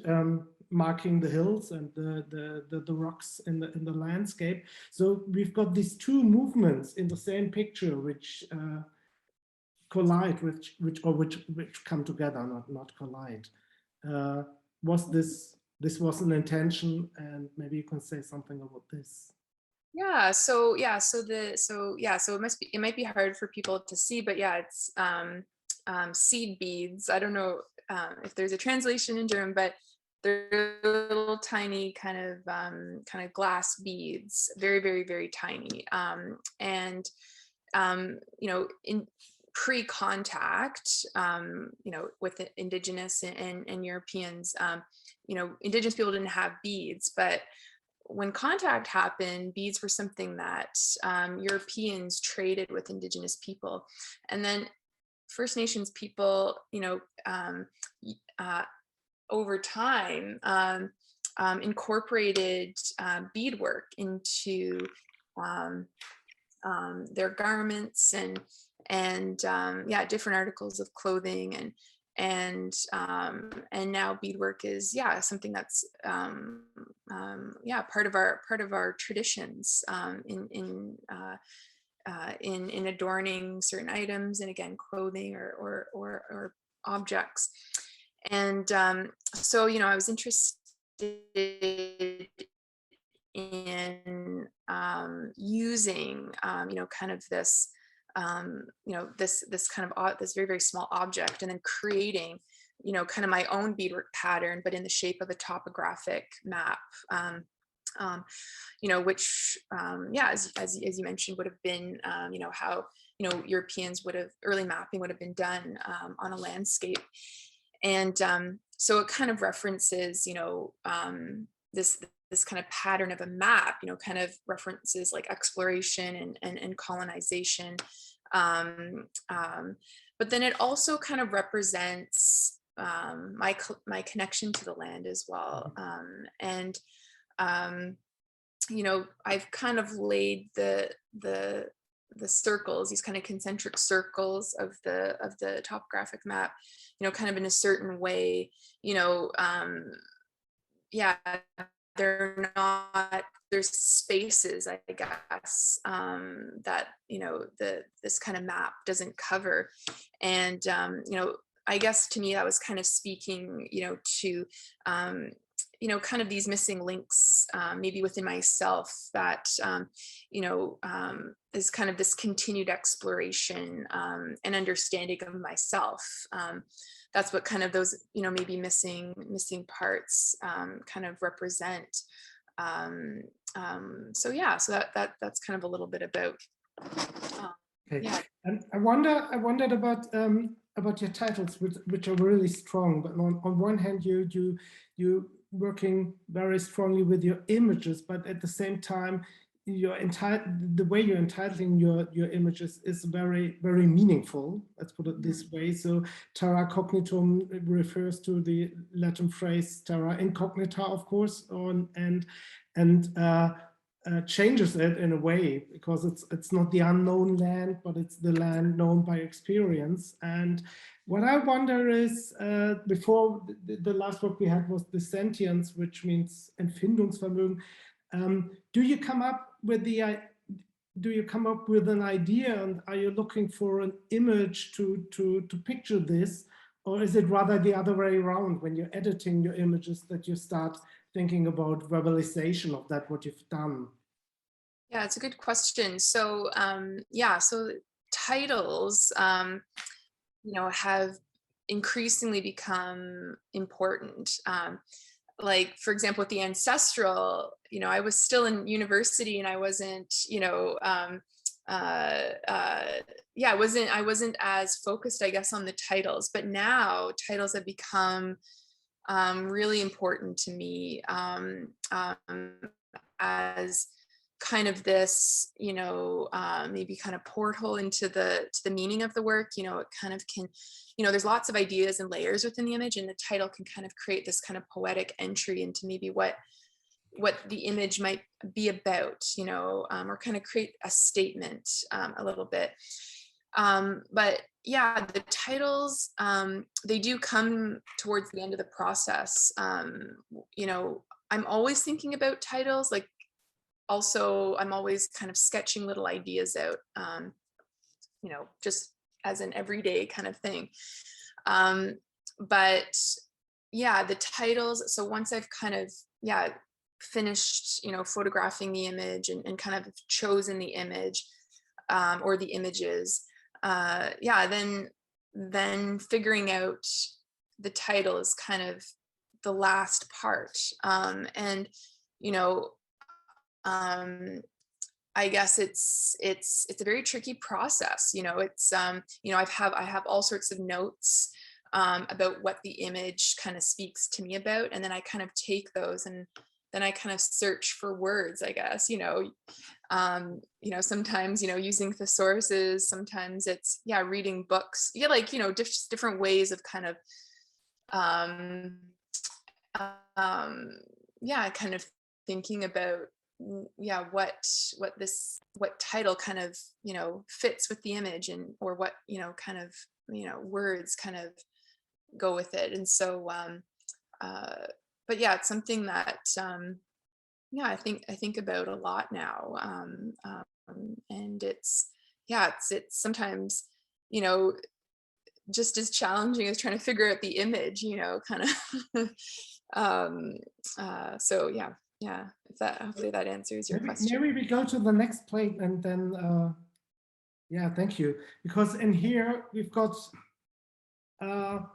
marking the hills and the rocks in the landscape. So we've got these two movements in the same picture, which collide, which come together, not collide. Was this was an intention, and maybe you can say something about this. Yeah, so it might be hard for people to see, but yeah, it's seed beads. I don't know if there's a translation in German, but they're little tiny kind of glass beads, very, very, very tiny. And you know, in pre-contact, you know, with the indigenous and Europeans, you know, indigenous people didn't have beads, but when contact happened, beads were something that Europeans traded with indigenous people. And then First Nations people, you know, over time incorporated beadwork into their garments and yeah, different articles of clothing, and now beadwork is, yeah, something that's yeah, part of our traditions in adorning certain items, and again, clothing or objects. And so, you know, I was interested in using you know, kind of this you know, this kind of this very, very small object, and then creating, you know, kind of my own beadwork pattern, but in the shape of a topographic map, you know, which yeah, as you mentioned, would have been you know, how, you know, Europeans would have, early mapping would have been done on a landscape. And so it kind of references, you know, this kind of pattern of a map, you know, kind of references like exploration and colonization. But then it also kind of represents my connection to the land as well. And you know, I've kind of laid the circles, these kind of concentric circles of the topographic map, you know, kind of in a certain way, you know, yeah, they're not, there's spaces, I guess, that, you know, this kind of map doesn't cover. And, you know, I guess to me that was kind of speaking, you know, to, you know, kind of these missing links, maybe within myself that, you know, is kind of this continued exploration and understanding of myself. That's what kind of those, you know, maybe missing parts kind of represent. So yeah, so that's kind of a little bit about. Okay. Yeah. And I wondered about your titles, which are really strong. But on one hand, you working very strongly with your images, but at the same time, the way you're entitling your images is very, very meaningful. Let's put it this way. So terra cognitum refers to the Latin phrase terra incognita, of course, and changes it in a way, because it's not the unknown land, but it's the land known by experience. And what I wonder is, before the last book we had was the sentience, which means Empfindungsvermögen. Do you come up with an idea, and are you looking for an image to picture this, or is it rather the other way around when you're editing your images that you start thinking about verbalization of that what you've done? Yeah, it's a good question. So yeah, so titles, you know, have increasingly become important. Like, for example, with the ancestral, you know, I was still in university and I wasn't, you know, yeah, I wasn't as focused, I guess, on the titles, but now titles have become really important to me as kind of this, you know, maybe kind of porthole into the meaning of the work. You know, it kind of can, you know, there's lots of ideas and layers within the image, and the title can kind of create this kind of poetic entry into maybe what the image might be about, you know, or kind of create a statement a little bit. But yeah, the titles, they do come towards the end of the process. You know, I'm always thinking about titles, like, also, I'm always kind of sketching little ideas out, you know, just as an everyday kind of thing. But yeah, the titles, so once I've kind of, yeah, finished, you know, photographing the image and kind of chosen the image or the images, yeah, then figuring out the title is kind of the last part. And, you know, I guess it's a very tricky process. You know, it's, you know, I have all sorts of notes about what the image kind of speaks to me about. And then I kind of take those and then I kind of search for words, I guess, you know, sometimes, you know, using thesauruses, sometimes it's, yeah, reading books. Yeah, like, you know, different ways of kind of, yeah, kind of thinking about, yeah, what title kind of, you know, fits with the image, and or what, you know, kind of, you know, words kind of go with it. And so but yeah, it's something that yeah, I think about a lot now. And it's, yeah, it's sometimes, you know, just as challenging as trying to figure out the image, you know, kind of so yeah. Yeah, if that, hopefully that answers your question. Maybe we go to the next plate and then, yeah, thank you. Because in here we've got the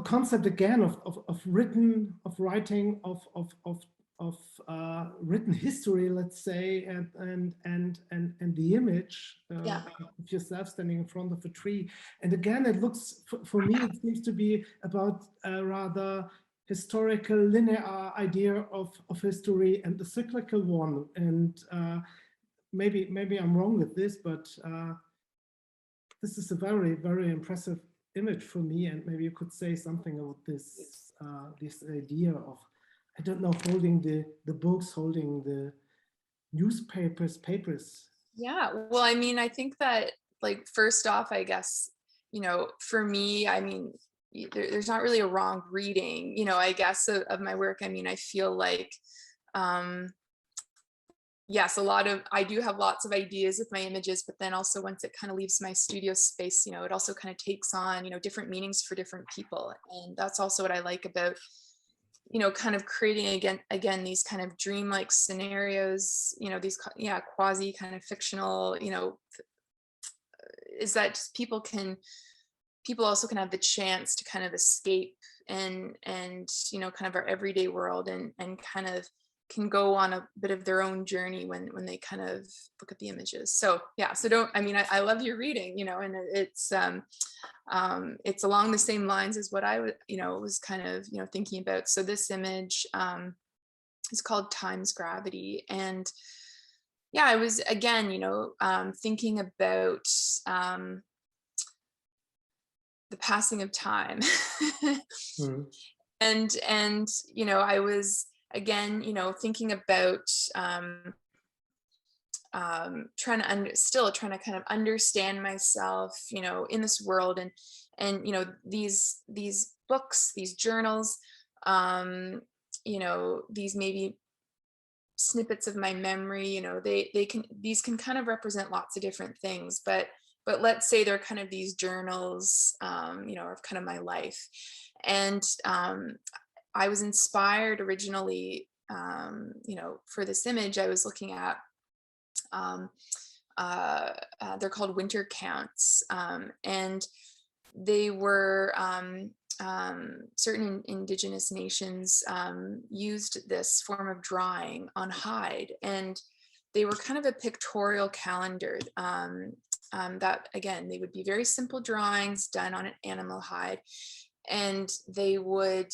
concept again of writing, of written history, let's say, and the image Yeah. of yourself standing in front of a tree. And again, it looks, for me, it seems to be about rather historical linear idea of history and the cyclical one. And maybe I'm wrong with this, but this is a very, very impressive image for me, and maybe you could say something about this this idea of, I don't know, holding the books, holding the papers. Yeah, well, I mean, I think that, like, first off, I guess, for me, I mean, there's not really a wrong reading, I guess, of my work. I mean, I feel like, yes, I do have lots of ideas with my images, but then also once it kind of leaves my studio space, it also kind of takes on, different meanings for different people. And that's also what I like about, kind of creating again, these kind of dreamlike scenarios, these, quasi kind of fictional, is that just people also can have the chance to kind of escape and kind of our everyday world and kind of can go on a bit of their own journey when they kind of look at the images. So yeah, so I love your reading, and it's along the same lines as what I was kind of, thinking about. So this image is called Time's Gravity. And yeah, I was, again, thinking about the passing of time. Mm. And I was, again, thinking about trying to kind of understand myself, in this world, and these books, these journals, these maybe snippets of my memory, these can kind of represent lots of different things, but let's say they're kind of these journals, of kind of my life. And I was inspired originally, for this image. I was looking at, they're called winter counts, and they were, certain indigenous nations used this form of drawing on hide, and they were kind of a pictorial calendar, that, again, they would be very simple drawings done on an animal hide, and they would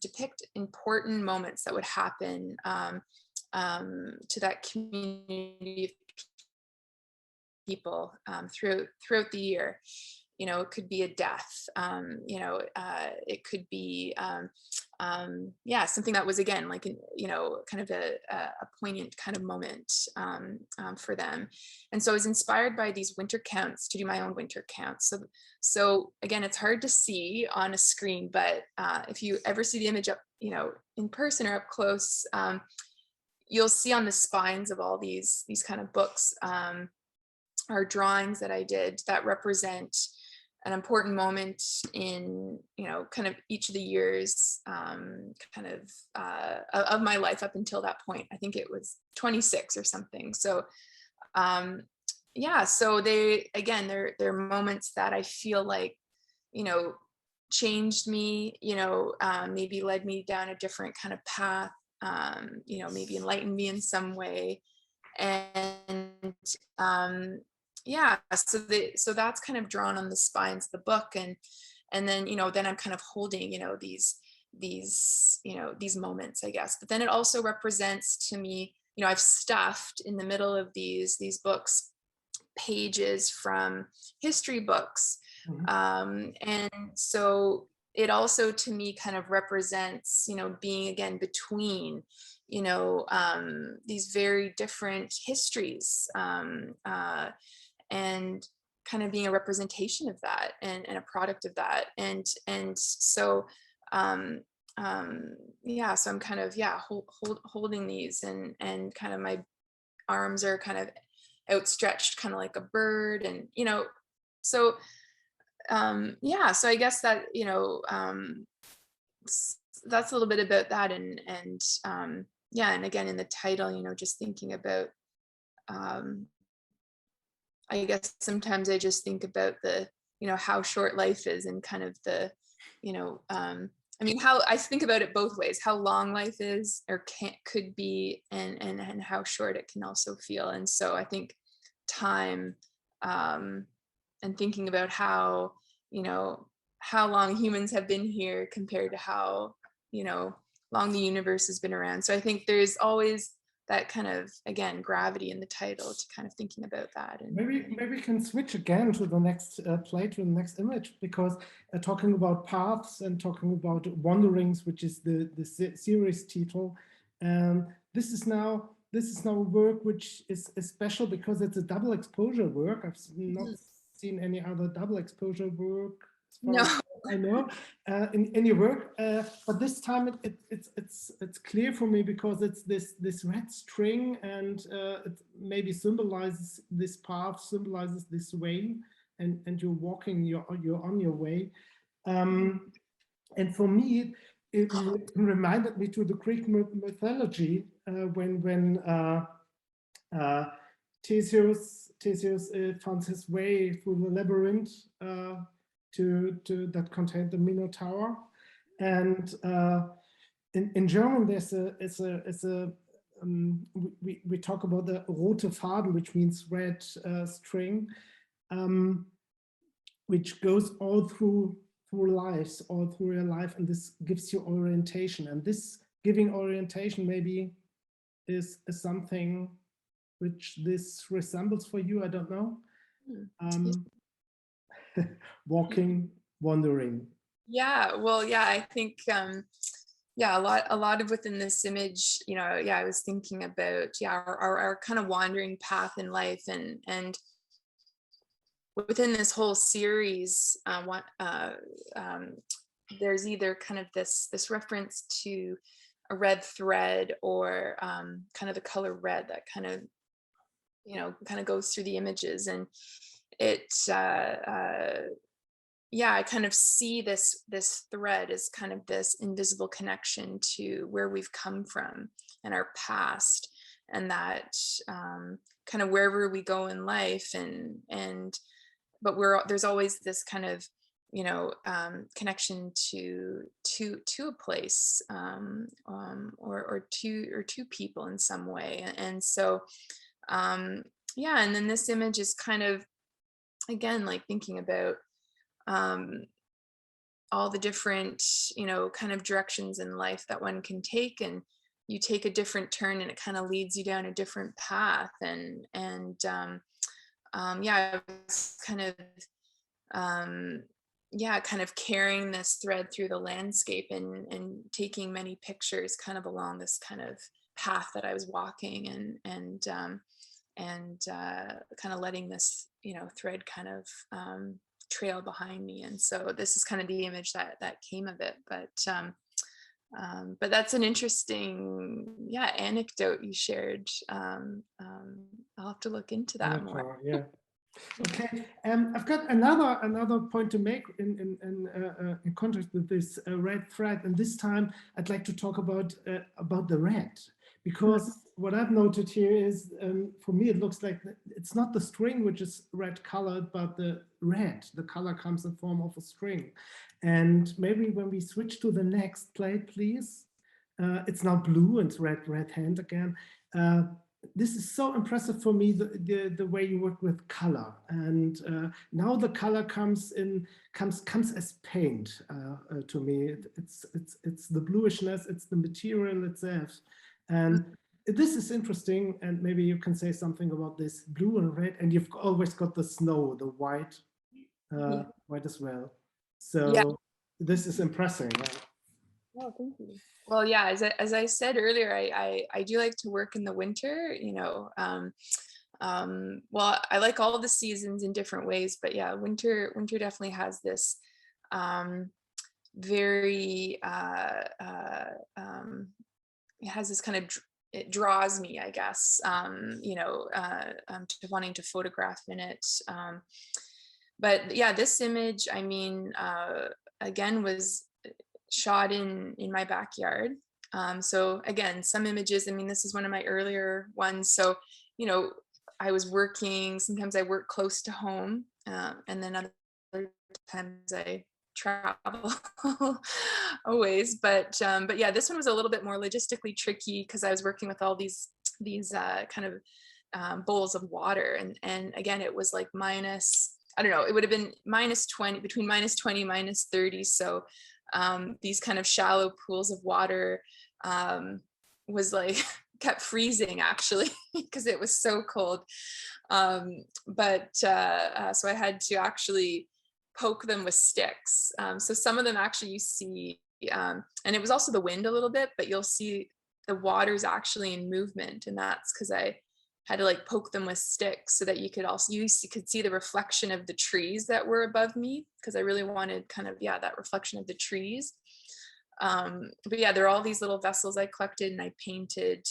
depict important moments that would happen to that community of people throughout the year. It could be a death, it could be something that was, again, like, kind of a poignant kind of moment for them. And so I was inspired by these winter counts to do my own winter counts. So again, it's hard to see on a screen, but if you ever see the image up, in person or up close, you'll see on the spines of all these kind of books are drawings that I did that represent an important moment in, kind of each of the years, kind of my life up until that point. I think it was 26 or something. So so they're moments that I feel like, changed me, maybe led me down a different kind of path, maybe enlightened me in some way. And so that's kind of drawn on the spines of the book, and then then I'm kind of holding these moments, I guess. But then it also represents to me, I've stuffed in the middle of these books pages from history books. Mm-hmm. And so it also to me kind of represents, being again between, these very different histories, and kind of being a representation of that and a product of that. And so so I'm kind of holding these, and kind of my arms are kind of outstretched, kind of like a bird, and so so I guess that that's a little bit about that. And and again, in the title, just thinking about, I guess sometimes I just think about the, how short life is, and kind of the, I mean, how I think about it both ways, how long life is or could be, and how short it can also feel. And so I think time, and thinking about how, how long humans have been here compared to how, long the universe has been around. So I think there's always that kind of, again, gravity in the title, to kind of thinking about that. And maybe we can switch again to the next play, to the next image, because talking about paths and talking about wanderings, which is the series title, this is now a work which is special because it's a double exposure work. I've not seen any other double exposure work as far as I know in any work, but this time it's clear for me because it's this red string, and it maybe symbolizes this path, symbolizes this way, and you're walking, you're on your way, and for me it reminded me to the Greek mythology when Theseus found his way through the labyrinth that contained the Minotaur, and in German we talk about the rote Faden, which means red string, which goes all through your life, and this gives you orientation, and this giving orientation maybe is something which this resembles for you. I don't know. Walking, wandering. Yeah, well, yeah, I think yeah, a lot of within this image, you know, yeah, I was thinking about, yeah, our kind of wandering path in life, and within this whole series, there's either kind of this reference to a red thread, or kind of the color red that kind of, you know, kind of goes through the images, and it yeah, I kind of see this thread as kind of this invisible connection to where we've come from and our past, and that kind of wherever we go in life, but there's always this kind of, you know, connection to a place, or two people in some way, and so yeah, and then this image is kind of, again, like thinking about all the different, you know, kind of directions in life that one can take, and you take a different turn and it kind of leads you down a different path, and yeah, I was kind of yeah, kind of carrying this thread through the landscape, and taking many pictures kind of along this kind of path that I was walking, and kind of letting this, you know, thread kind of trail behind me. And so this is kind of the image that came of it. But that's an interesting, yeah, anecdote you shared. I'll have to look into that more. Yeah. Okay, I've got another point to make in context with this red thread, and this time I'd like to talk about the red, because what I've noted here is, for me, it looks like it's not the string which is red colored, but the color comes in form of a string. And maybe when we switch to the next plate, please, it's now blue and it's red hand again. This is so impressive for me, the way you work with color, and now the color comes as paint to me. It's the bluishness, it's the material itself, and this is interesting. And maybe you can say something about this blue and red, and you've always got the snow, the white, white as well. So yeah, this is impressive. Oh, thank you. Well, yeah, as I said earlier, I do like to work in the winter, you know. Well, I like all the seasons in different ways, but yeah, winter definitely has this very it has this kind of, it draws me, I guess, you know, to wanting to photograph in it. But yeah, this image, I mean, again, was shot in my backyard. So again, some images, I mean, this is one of my earlier ones. So, you know, I was working, sometimes I work close to home, and then other times I travel always. But yeah, this one was a little bit more logistically tricky because I was working with all these kind of bowls of water. And again, it was like minus, I don't know, it would have been minus 20, between minus 20, minus 30. So these kind of shallow pools of water was like kept freezing actually because it was so cold. So I had to actually poke them with sticks. So some of them actually you see, and it was also the wind a little bit, but you'll see the water's actually in movement, and that's because I had to like poke them with sticks so that you could see the reflection of the trees that were above me, because I really wanted kind of, yeah, that reflection of the trees. But yeah, there are all these little vessels I collected, and I painted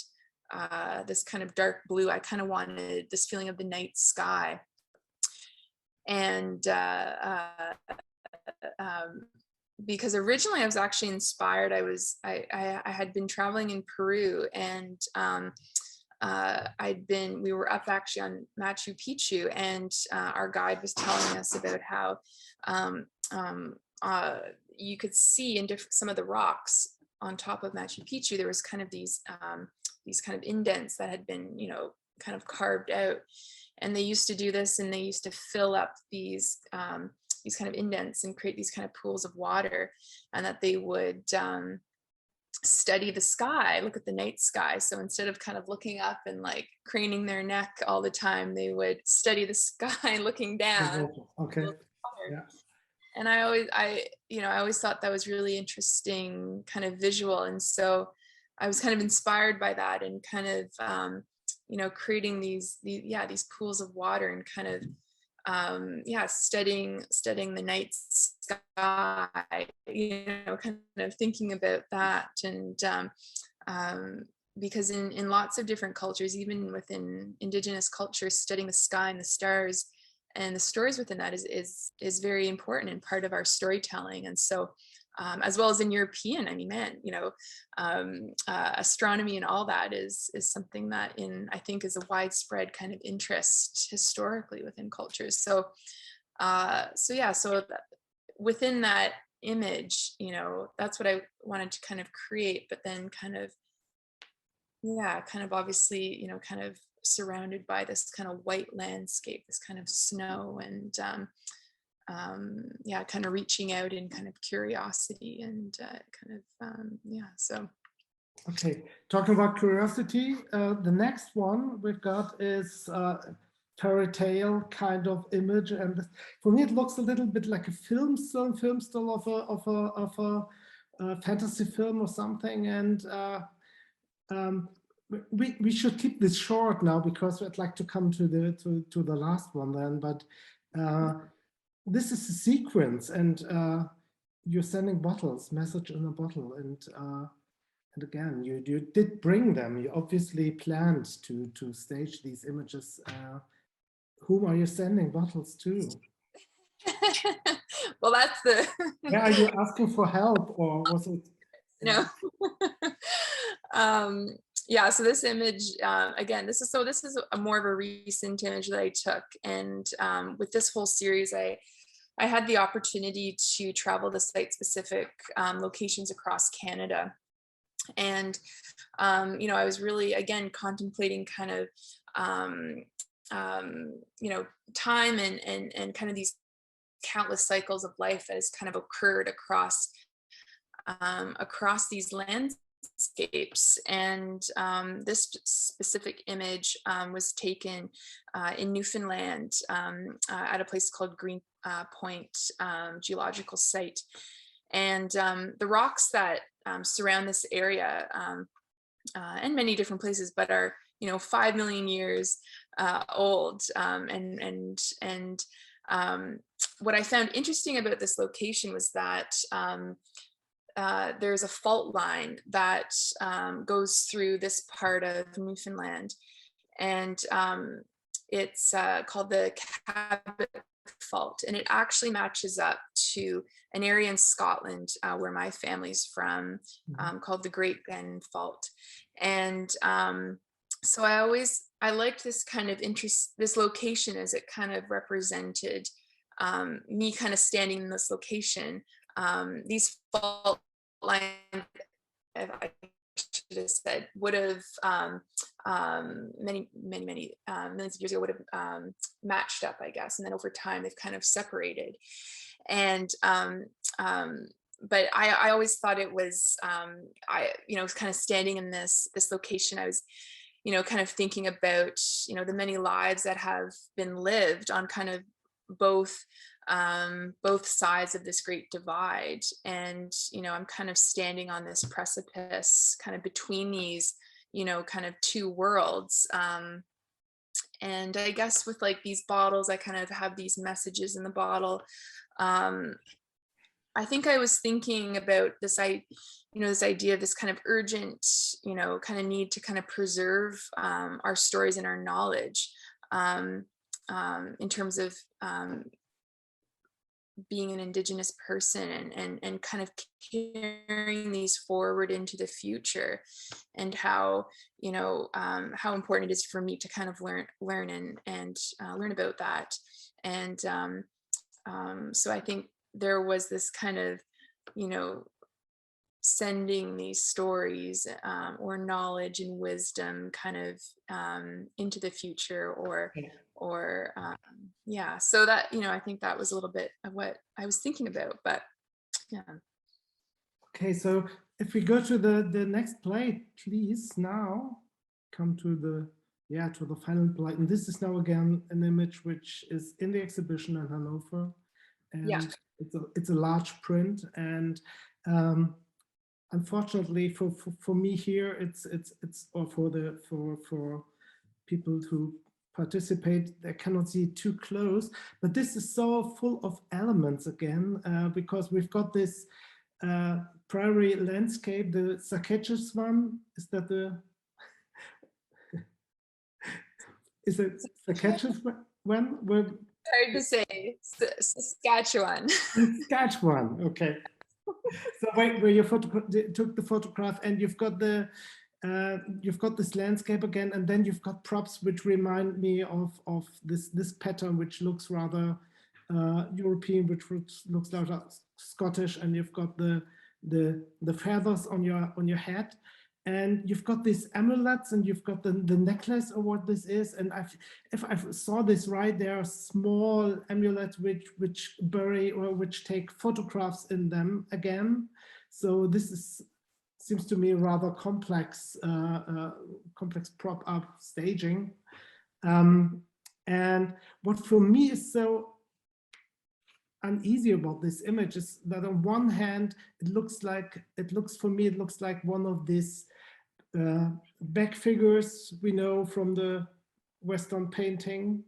this kind of dark blue. I kind of wanted this feeling of the night sky. And because originally I was actually inspired. I had been traveling in Peru, and we were up actually on Machu Picchu, and our guide was telling us about how you could see in some of the rocks on top of Machu Picchu, there was kind of these kind of indents that had been, kind of carved out. And they used to do this, and they used to fill up these kind of indents and create these kind of pools of water, and that they would study the sky, look at the night sky. So instead of kind of looking up and like craning their neck all the time, they would study the sky looking down. Okay. Yeah. And I always thought that was really interesting kind of visual. And so I was kind of inspired by that, and kind of, creating these pools of water, and kind of, studying the night sky, kind of thinking about that. And because in lots of different cultures, even within indigenous cultures, studying the sky and the stars and the stories within that is very important and part of our storytelling. And so as well as in European, astronomy and all that is something that I think is a widespread kind of interest historically within cultures. So within that image, that's what I wanted to kind of create, but then kind of obviously, kind of surrounded by this kind of white landscape, this kind of snow, and kind of reaching out in kind of curiosity, and so. Okay, talking about curiosity, the next one we've got is fairy tale kind of image, and for me it looks a little bit like a film still of a fantasy film or something, and we should keep this short now because I'd like to come to the last one then, but this is a sequence, and you're sending bottles, message in a bottle, and again, you did bring them. You obviously planned to stage these images. Whom are you sending bottles to? Well, that's the. Yeah, are you asking for help, or was it? No. So this image, again, this is a more of a recent image that I took, and with this whole series, I had the opportunity to travel to site-specific locations across Canada, and I was really, again, contemplating kind of time and kind of these countless cycles of life that has kind of occurred across these landscapes. And this specific image was taken in Newfoundland at a place called Green Point geological site. And the rocks that surround this area and many different places, but are 5 million years old. And what I found interesting about this location was that there's a fault line that goes through this part of Newfoundland, and it's called the Cabot Fault, and it actually matches up to an area in Scotland where my family's from, called the Great Glen Fault. And so I liked this kind of this location, as it kind of represented me kind of standing in this location. These fault lines, I should have said, would have many millions of years ago would have matched up, I guess, and then over time they've kind of separated. And but I always thought it was, was kind of standing in this location. I was, kind of thinking about, the many lives that have been lived on kind of both sides of this great divide. And, I'm kind of standing on this precipice kind of between these, kind of two worlds. And I guess with like these bottles, I kind of have these messages in the bottle. I think I was thinking about this, this idea of this kind of urgent, kind of need to kind of preserve our stories and our knowledge in terms of being an Indigenous person and kind of carrying these forward into the future, and how, how important it is for me to kind of learn and learn about that. And so I think there was this kind of, sending these stories or knowledge and wisdom kind of into the future, or yeah, so that, I think that was a little bit of what I was thinking about, but yeah. Okay, so if we go to the next plate, please now come to the final plate. And this is now again an image which is in the exhibition in Hannover, and Yeah. it's a large print, and unfortunately for me here, it's or for people who participate, they cannot see it too close, but this is so full of elements again, because we've got this prairie landscape, the ZEITGENÖSSISCHE one. Is that the is it ZEITGENÖSSISCHE one? Hard to say. Saskatchewan. Saskatchewan, okay. So where you took the photograph, and you've got this landscape again, and then you've got props which remind me of this pattern, which looks rather European, which looks rather Scottish, and you've got the feathers on your head, and you've got these amulets, and you've got the necklace, or what this is. And if I saw this right, there are small amulets which bury or which take photographs in them again. So this seems to me rather complex, complex prop up staging. And what for me is so uneasy about this image is that on one hand, it looks for me like one of these back figures we know from the Western painting,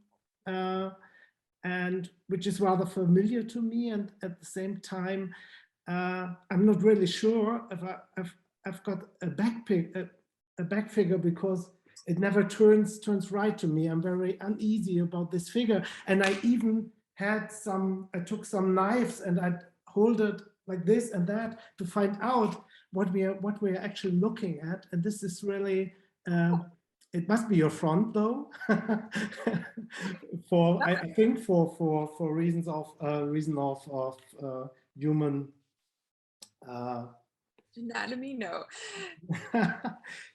and which is rather familiar to me. And at the same time, I'm not really sure if I've got a back figure, because it never turns right to me. I'm very uneasy about this figure, and I even I took some knives and I'd hold it like this and that to find out what we're actually looking at. And this is really, it must be your front though, I think for reasons of human Anatomy, no.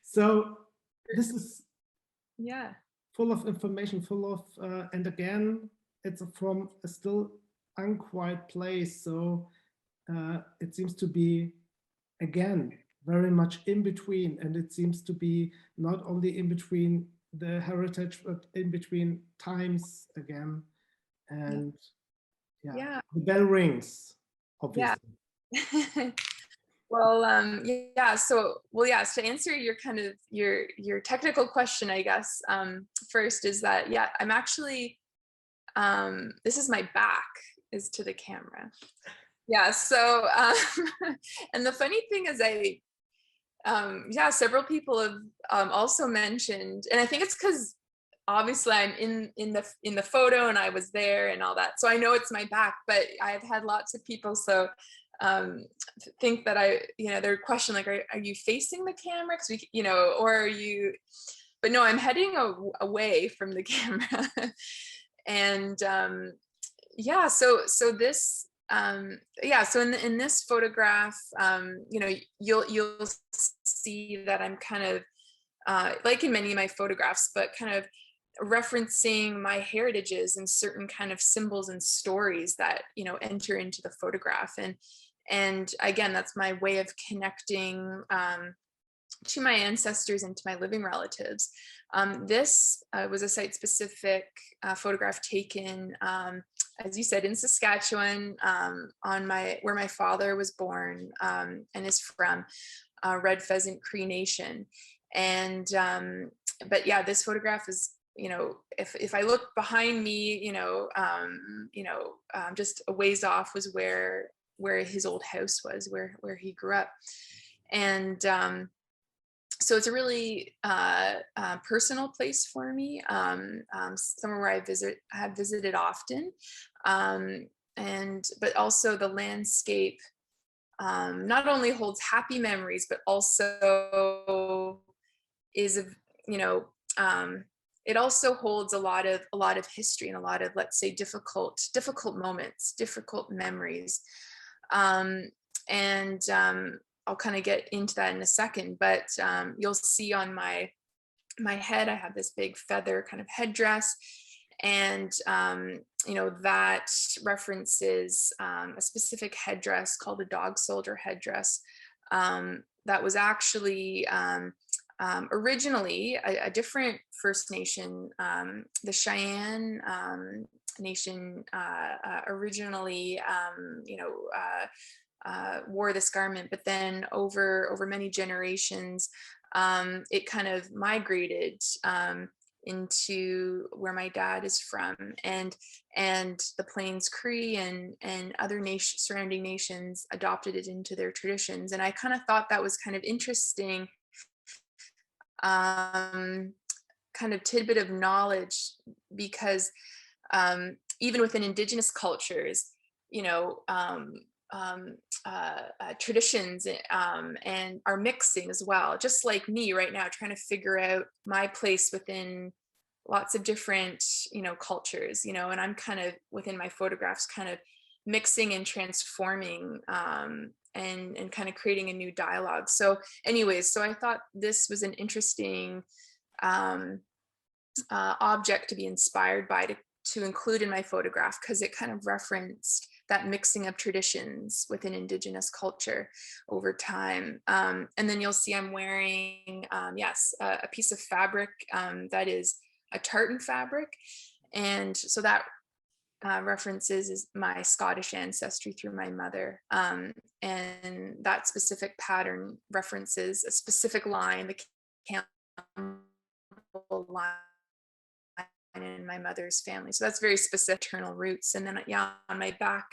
So this is Yeah. full of information, full of, and again, it's from a still unquiet place. So it seems to be, again, very much in between. And it seems to be not only in between the heritage, but in between times again. And yeah. The bell rings, obviously. Yeah. Well, yeah. So, to answer your kind of your technical question, I guess, first is that, yeah, I'm actually, this is my back is to the camera. Yeah. So, and the funny thing is several people have also mentioned, and I think it's because obviously I'm in the photo and I was there and all that, so I know it's my back, but I've had lots of people think that their question, like, are you facing the camera? Because or are you, but no, I'm heading away from the camera. And so this so in this photograph, you'll see that I'm kind of like in many of my photographs, but kind of referencing my heritages and certain kind of symbols and stories that enter into the photograph. And again, that's my way of connecting to my ancestors and to my living relatives. This was a site-specific photograph taken, as you said, in Saskatchewan, where my father was born and is from, Red Pheasant Cree Nation. And but yeah, this photograph is, if I look behind me, just a ways off was where his old house was, where he grew up. And so it's a really personal place for me, somewhere where I have visited often, but also the landscape not only holds happy memories, but also is, it also holds a lot of history and a lot of, let's say, difficult moments, difficult memories, and I'll kind of get into that in a second, but you'll see on my head, I have this big feather kind of headdress, and that references a specific headdress called a dog soldier headdress that was actually originally a different First Nation, the Cheyenne Nation, originally, wore this garment, but then over many generations, it kind of migrated into where my dad is from, and the Plains Cree and other surrounding nations adopted it into their traditions. And I kind of thought that was kind of interesting, kind of tidbit of knowledge, because even within Indigenous cultures, traditions and are mixing as well, just like me right now, trying to figure out my place within lots of different cultures, and I'm kind of within my photographs kind of mixing and transforming and kind of creating a new dialogue. So anyways, so I thought this was an interesting object to be inspired by, to include in my photograph, because it kind of referenced that mixing of traditions within Indigenous culture over time. And then you'll see I'm wearing, yes, a piece of fabric that is a tartan fabric. And so that references my Scottish ancestry through my mother. And that specific pattern references a specific line, the Campbell line in my mother's family. So that's very specific maternal roots. And then, yeah, on my back,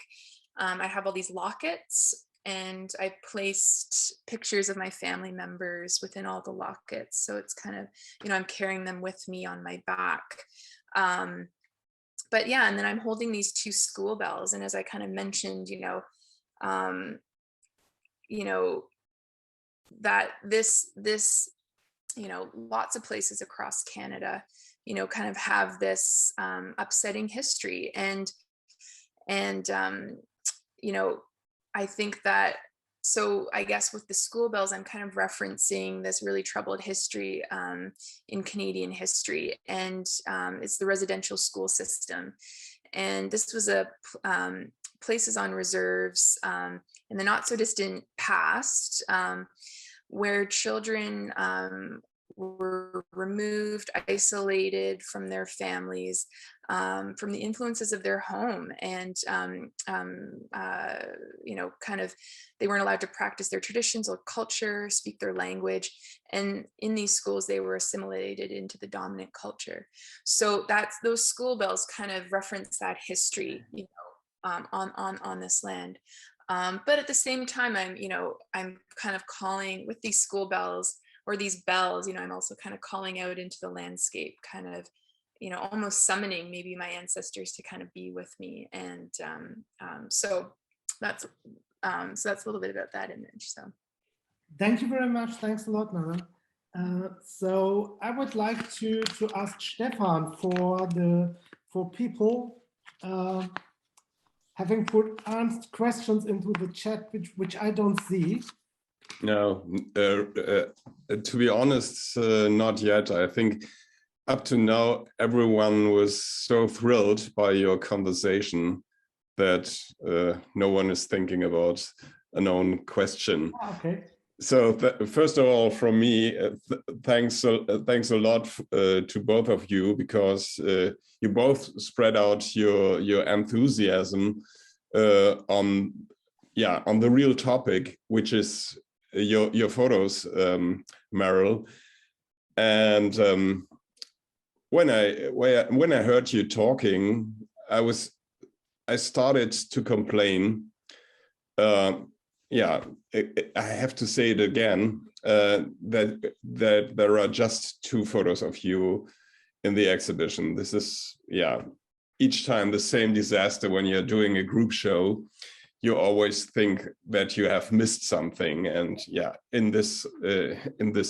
I have all these lockets, and I placed pictures of my family members within all the lockets. So it's kind of, I'm carrying them with me on my back. But yeah, and then I'm holding these two school bells. And as I kind of mentioned, that this, lots of places across Canada, kind of have this upsetting history. And I think that, so I guess with the school bells, I'm kind of referencing this really troubled history in Canadian history. And it's the residential school system. And this was places on reserves in the not so distant past, where children were removed, isolated from their families, from the influences of their home, and kind of, they weren't allowed to practice their traditions or culture, speak their language, and in these schools they were assimilated into the dominant culture. So those school bells kind of reference that history, on this land. But at the same time, I'm kind of calling with these school bells, or these bells, I'm also kind of calling out into the landscape, kind of, almost summoning maybe my ancestors to kind of be with me. And so that's a little bit about that image. So thank you very much. Thanks a lot, Nana. So I would like to ask Stefan for people having put asked questions into the chat, which I don't see. No, to be honest, not yet. I think up to now, everyone was so thrilled by your conversation that no one is thinking about a known question. Okay. So first of all, from me, thanks a lot to both of you, because you both spread out your enthusiasm on the real topic, which is your photos, Meryl. And when I heard you talking, I started to complain. I have to say it again, that there are just 2 photos of you in the exhibition. This is, each time the same disaster. When you're doing a group show, you always think that you have missed something. And in this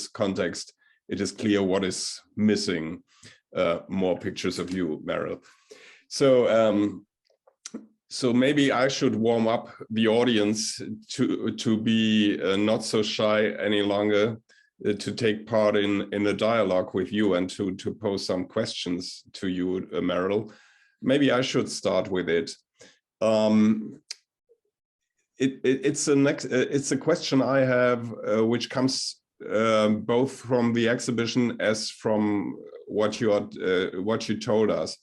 context, it is clear what is missing. More pictures of you, Meryl. So maybe I should warm up the audience to be not so shy any longer, to take part in a dialogue with you and to pose some questions to you, Meryl. Maybe I should start with it. It's a question I have, which comes both from the exhibition as from what you told us.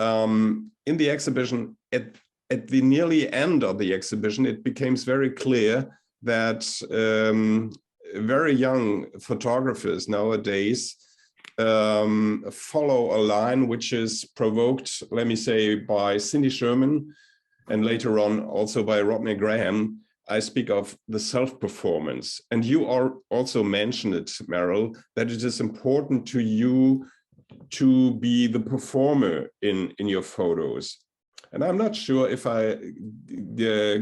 In the exhibition, at the nearly end of the exhibition, it becomes very clear that very young photographers nowadays follow a line which is provoked, let me say, by Cindy Sherman, and later on also by Rodney Graham. I speak of the self-performance. And you also mentioned it, Meryl, that it is important to you to be the performer in your photos. And I'm not sure if I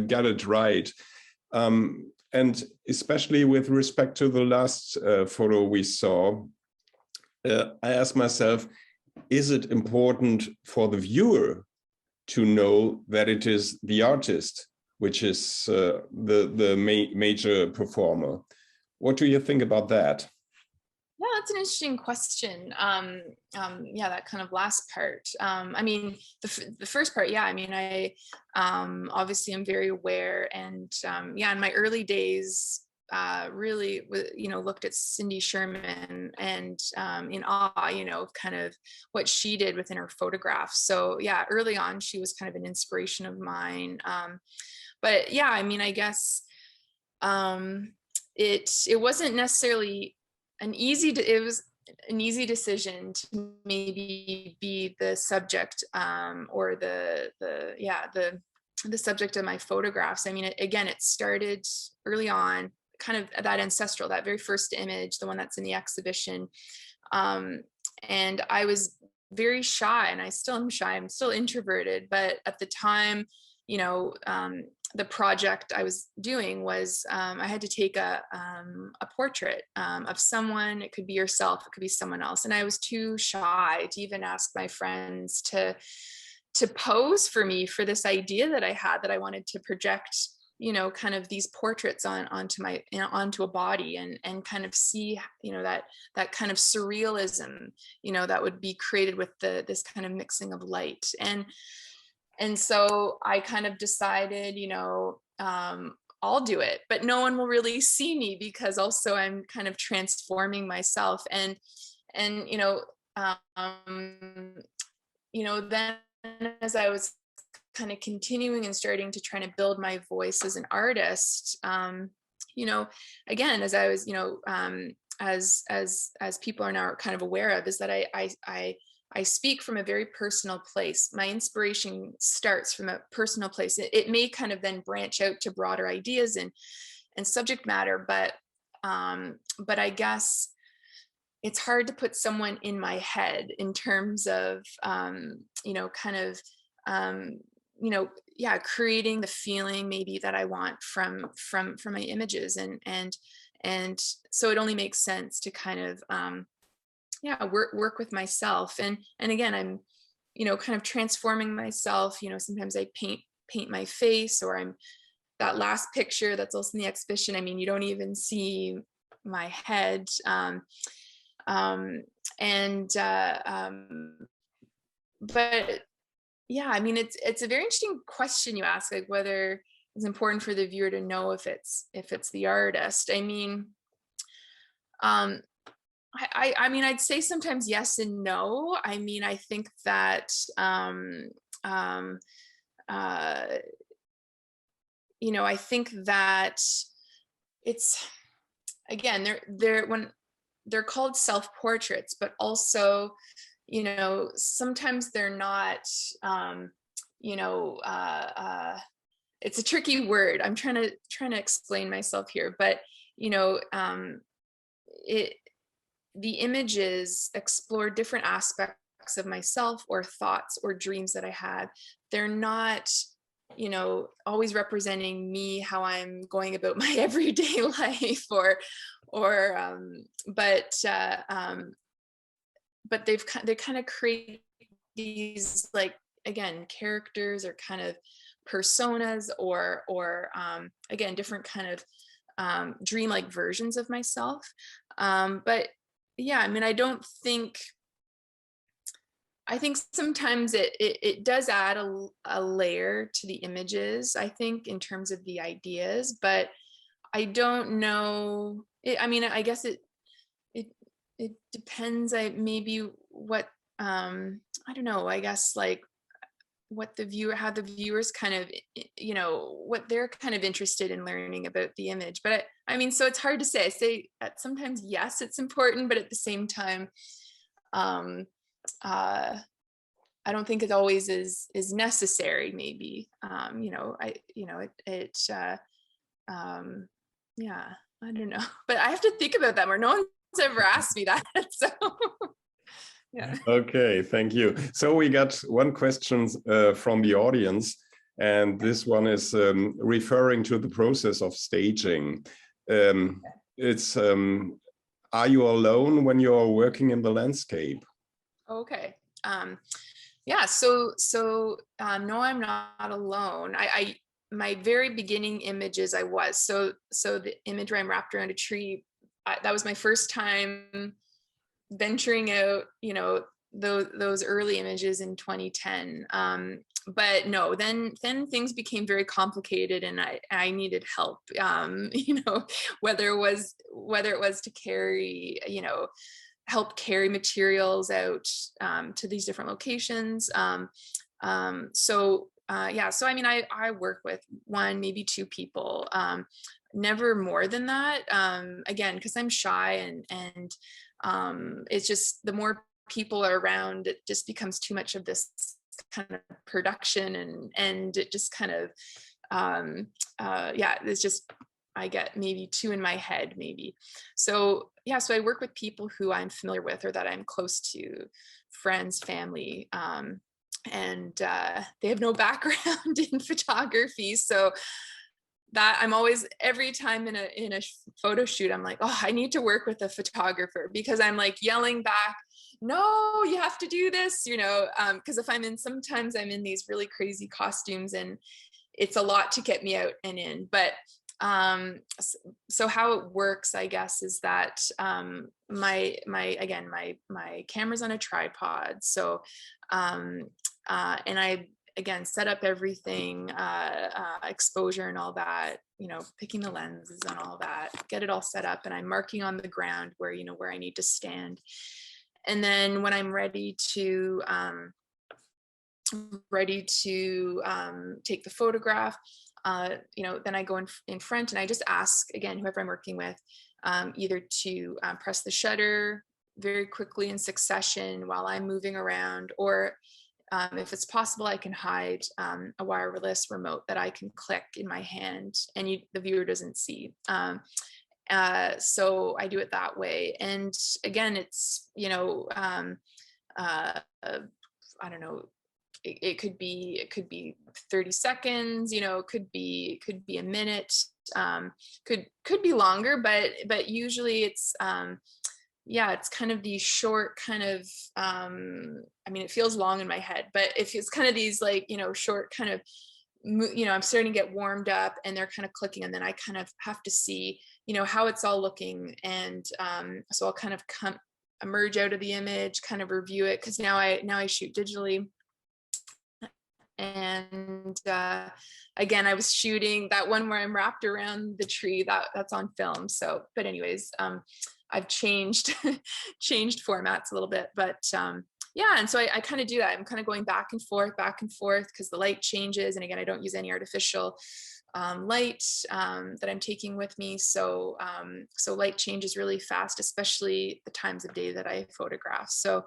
got it right. And especially with respect to the last photo we saw, I asked myself, is it important for the viewer to know that it is the artist which is the major performer? What do you think about that? Yeah, that's an interesting question. That kind of last part. I mean, the first part, I mean, I obviously am very aware, and in my early days, really, looked at Cindy Sherman and in awe, kind of what she did within her photographs. So early on, she was kind of an inspiration of mine. But I mean, I guess it wasn't necessarily it was an easy decision to maybe be the subject or the subject of my photographs. I mean, it started early on, kind of that ancestral, that very first image, the one that's in the exhibition. And I was very shy, and I still am shy. I'm still introverted, but at the time, the project I was doing was I had to take a portrait of someone. It could be yourself, it could be someone else, and I was too shy to even ask my friends to pose for me for this idea that I had, that I wanted to project, kind of these portraits onto a body and kind of see, that kind of surrealism, that would be created with this kind of mixing of light. And so I kind of decided, I'll do it, but no one will really see me, because also I'm kind of transforming myself. And then as I was kind of continuing and starting to try to build my voice as an artist, again, as I was, as people are now kind of aware of, is that I speak from a very personal place. My inspiration starts from a personal place. It may kind of then branch out to broader ideas and subject matter, but I guess it's hard to put someone in my head in terms of, creating the feeling maybe that I want from my images, and so it only makes sense to kind of work with myself. And again, I'm, kind of transforming myself. Sometimes I paint my face, or I'm that last picture that's also in the exhibition. I mean, you don't even see my head. But I mean, it's a very interesting question you ask, like whether, it's important for the viewer to know if it's the artist. I mean, I mean, I'd say sometimes yes and no. I mean, I think that you know, I think that it's, again, when they're called self-portraits, but also, you know, sometimes they're not, you know, it's a tricky word. I'm trying to explain myself here, but you know, the images explore different aspects of myself or thoughts or dreams that I had. They're not, you know, always representing me, how I'm going about my everyday life, but they kind of create these, like, again, characters or kind of personas or again, different kind of dreamlike versions of myself. But yeah, I mean, I think sometimes it does add a layer to the images, I think, in terms of the ideas, but I don't know. I mean, I guess it depends. Maybe what, I don't know, I guess, like what how the viewers kind of, you know, what they're kind of interested in learning about the image. But I mean, so it's hard to say. I say that sometimes, yes, it's important, but at the same time, I don't think it always is necessary, maybe. You know, yeah, I don't know, but I have to think about that more. No one's ever asked me that, so yeah. Okay, thank you. So we got one question from the audience, and this one is referring to the process of staging. It's are you alone when you're working in the landscape? Okay. Yeah, so no, I'm not alone. My very beginning images, I was. So the image where I'm wrapped around a tree, that was my first time venturing out, you know, those early images in 2010. But no, then things became very complicated, and I needed help. You know, whether it was to carry, you know, help carry materials out to these different locations. Yeah, so I mean, I work with one, maybe two people, never more than that. Again, because I'm shy, and it's just, the more people are around, it just becomes too much of this kind of production, and it just kind of, yeah, it's just, I get maybe two in my head, maybe. So yeah, so I work with people who I'm familiar with or that I'm close to, friends, family, and they have no background in photography. So that I'm always, every time in a photo shoot, I'm like, oh, I need to work with a photographer, because I'm like yelling back, no, you have to do this, you know, because if sometimes I'm in these really crazy costumes, and it's a lot to get me out and in. But so how it works, I guess, is that my camera's on a tripod. So and I, again, set up everything, exposure and all that, you know, picking the lenses and all that, get it all set up, and I'm marking on the ground where, you know, where I need to stand. And then when I'm ready to take the photograph, you know, then I go in front, and I just ask, again, whoever I'm working with, either to press the shutter very quickly in succession while I'm moving around, or if it's possible, I can hide a wireless remote that I can click in my hand, and the viewer doesn't see. So I do it that way. And again, it's, you know, I don't know, it could be 30 seconds, you know, it could be a minute, could be longer, but usually it's, yeah, it's kind of these short kind of, I mean, it feels long in my head, but if it's kind of these, like, you know, short kind of, you know, I'm starting to get warmed up, and they're kind of clicking, and then I kind of have to see, you know, how it's all looking. And so I'll kind of emerge out of the image, kind of review it, because now I shoot digitally. And again, I was shooting that one where I'm wrapped around the tree, that's on film. So, but anyways, I've changed changed formats a little bit, but yeah, and so I kind of do that. I'm kind of going back and forth because the light changes, and again, I don't use any artificial light that I'm taking with me. So so light changes really fast, especially the times of day that I photograph. So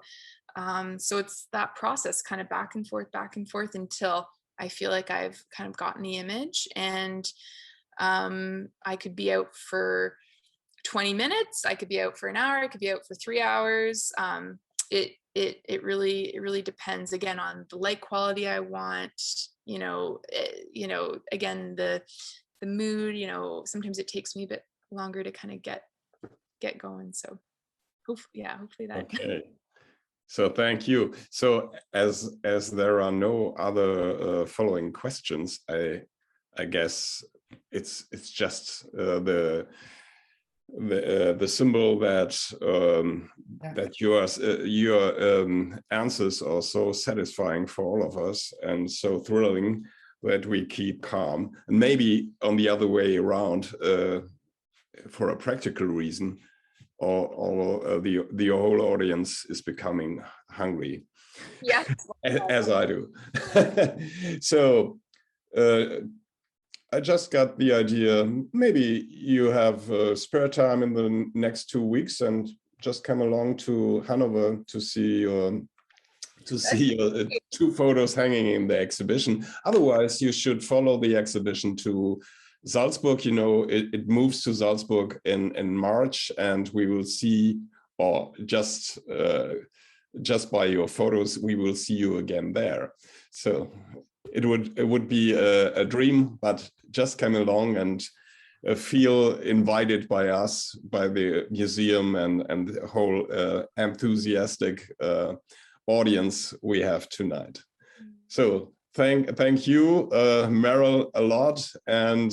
so it's that process, kind of back and forth until I feel like I've kind of gotten the image, and I could be out for 20 minutes, I could be out for an hour, I could be out for 3 hours. It really depends, again, on the light quality I want, you know, again, the mood, you know, sometimes it takes me a bit longer to kind of get going. So hopefully that. Okay. So thank you. So as there are no other following questions, I guess it's just the symbol that that your answers are so satisfying for all of us and so thrilling that we keep calm. And maybe on the other way around, for a practical reason, or the whole audience is becoming hungry. Yes. As I do. So I just got the idea, maybe you have spare time in the next 2 weeks and just come along to Hannover to see your 2 photos hanging in the exhibition. Otherwise, you should follow the exhibition to Salzburg. You know, it moves to Salzburg in March, and we will see, or just by your photos, we will see you again there. So it would be a dream, but just come along and feel invited by us, by the museum and the whole enthusiastic audience we have tonight. So thank you, Meryl, a lot, and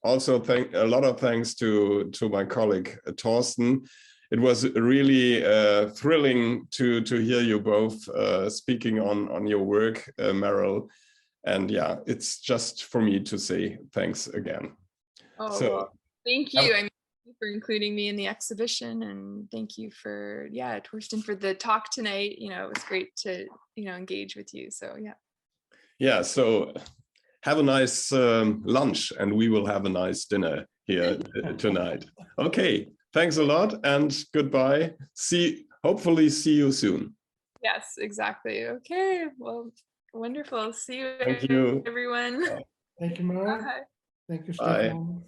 also a lot of thanks to my colleague Torsten. It was really thrilling to hear you both speaking on your work, Meryl. And yeah, it's just for me to say thanks again. Oh, so, well, thank you. I mean, thank you for including me in the exhibition, and thank you for, yeah, Torsten, for the talk tonight. You know, it was great to, you know, engage with you. So yeah. Yeah, so have a nice lunch, and we will have a nice dinner here tonight. Okay, thanks a lot, and goodbye. Hopefully see you soon. Yes, exactly. Okay, well, wonderful. See you, Thank you, everyone. Thank you, Meryl. Bye. Thank you, Bye. Stefan.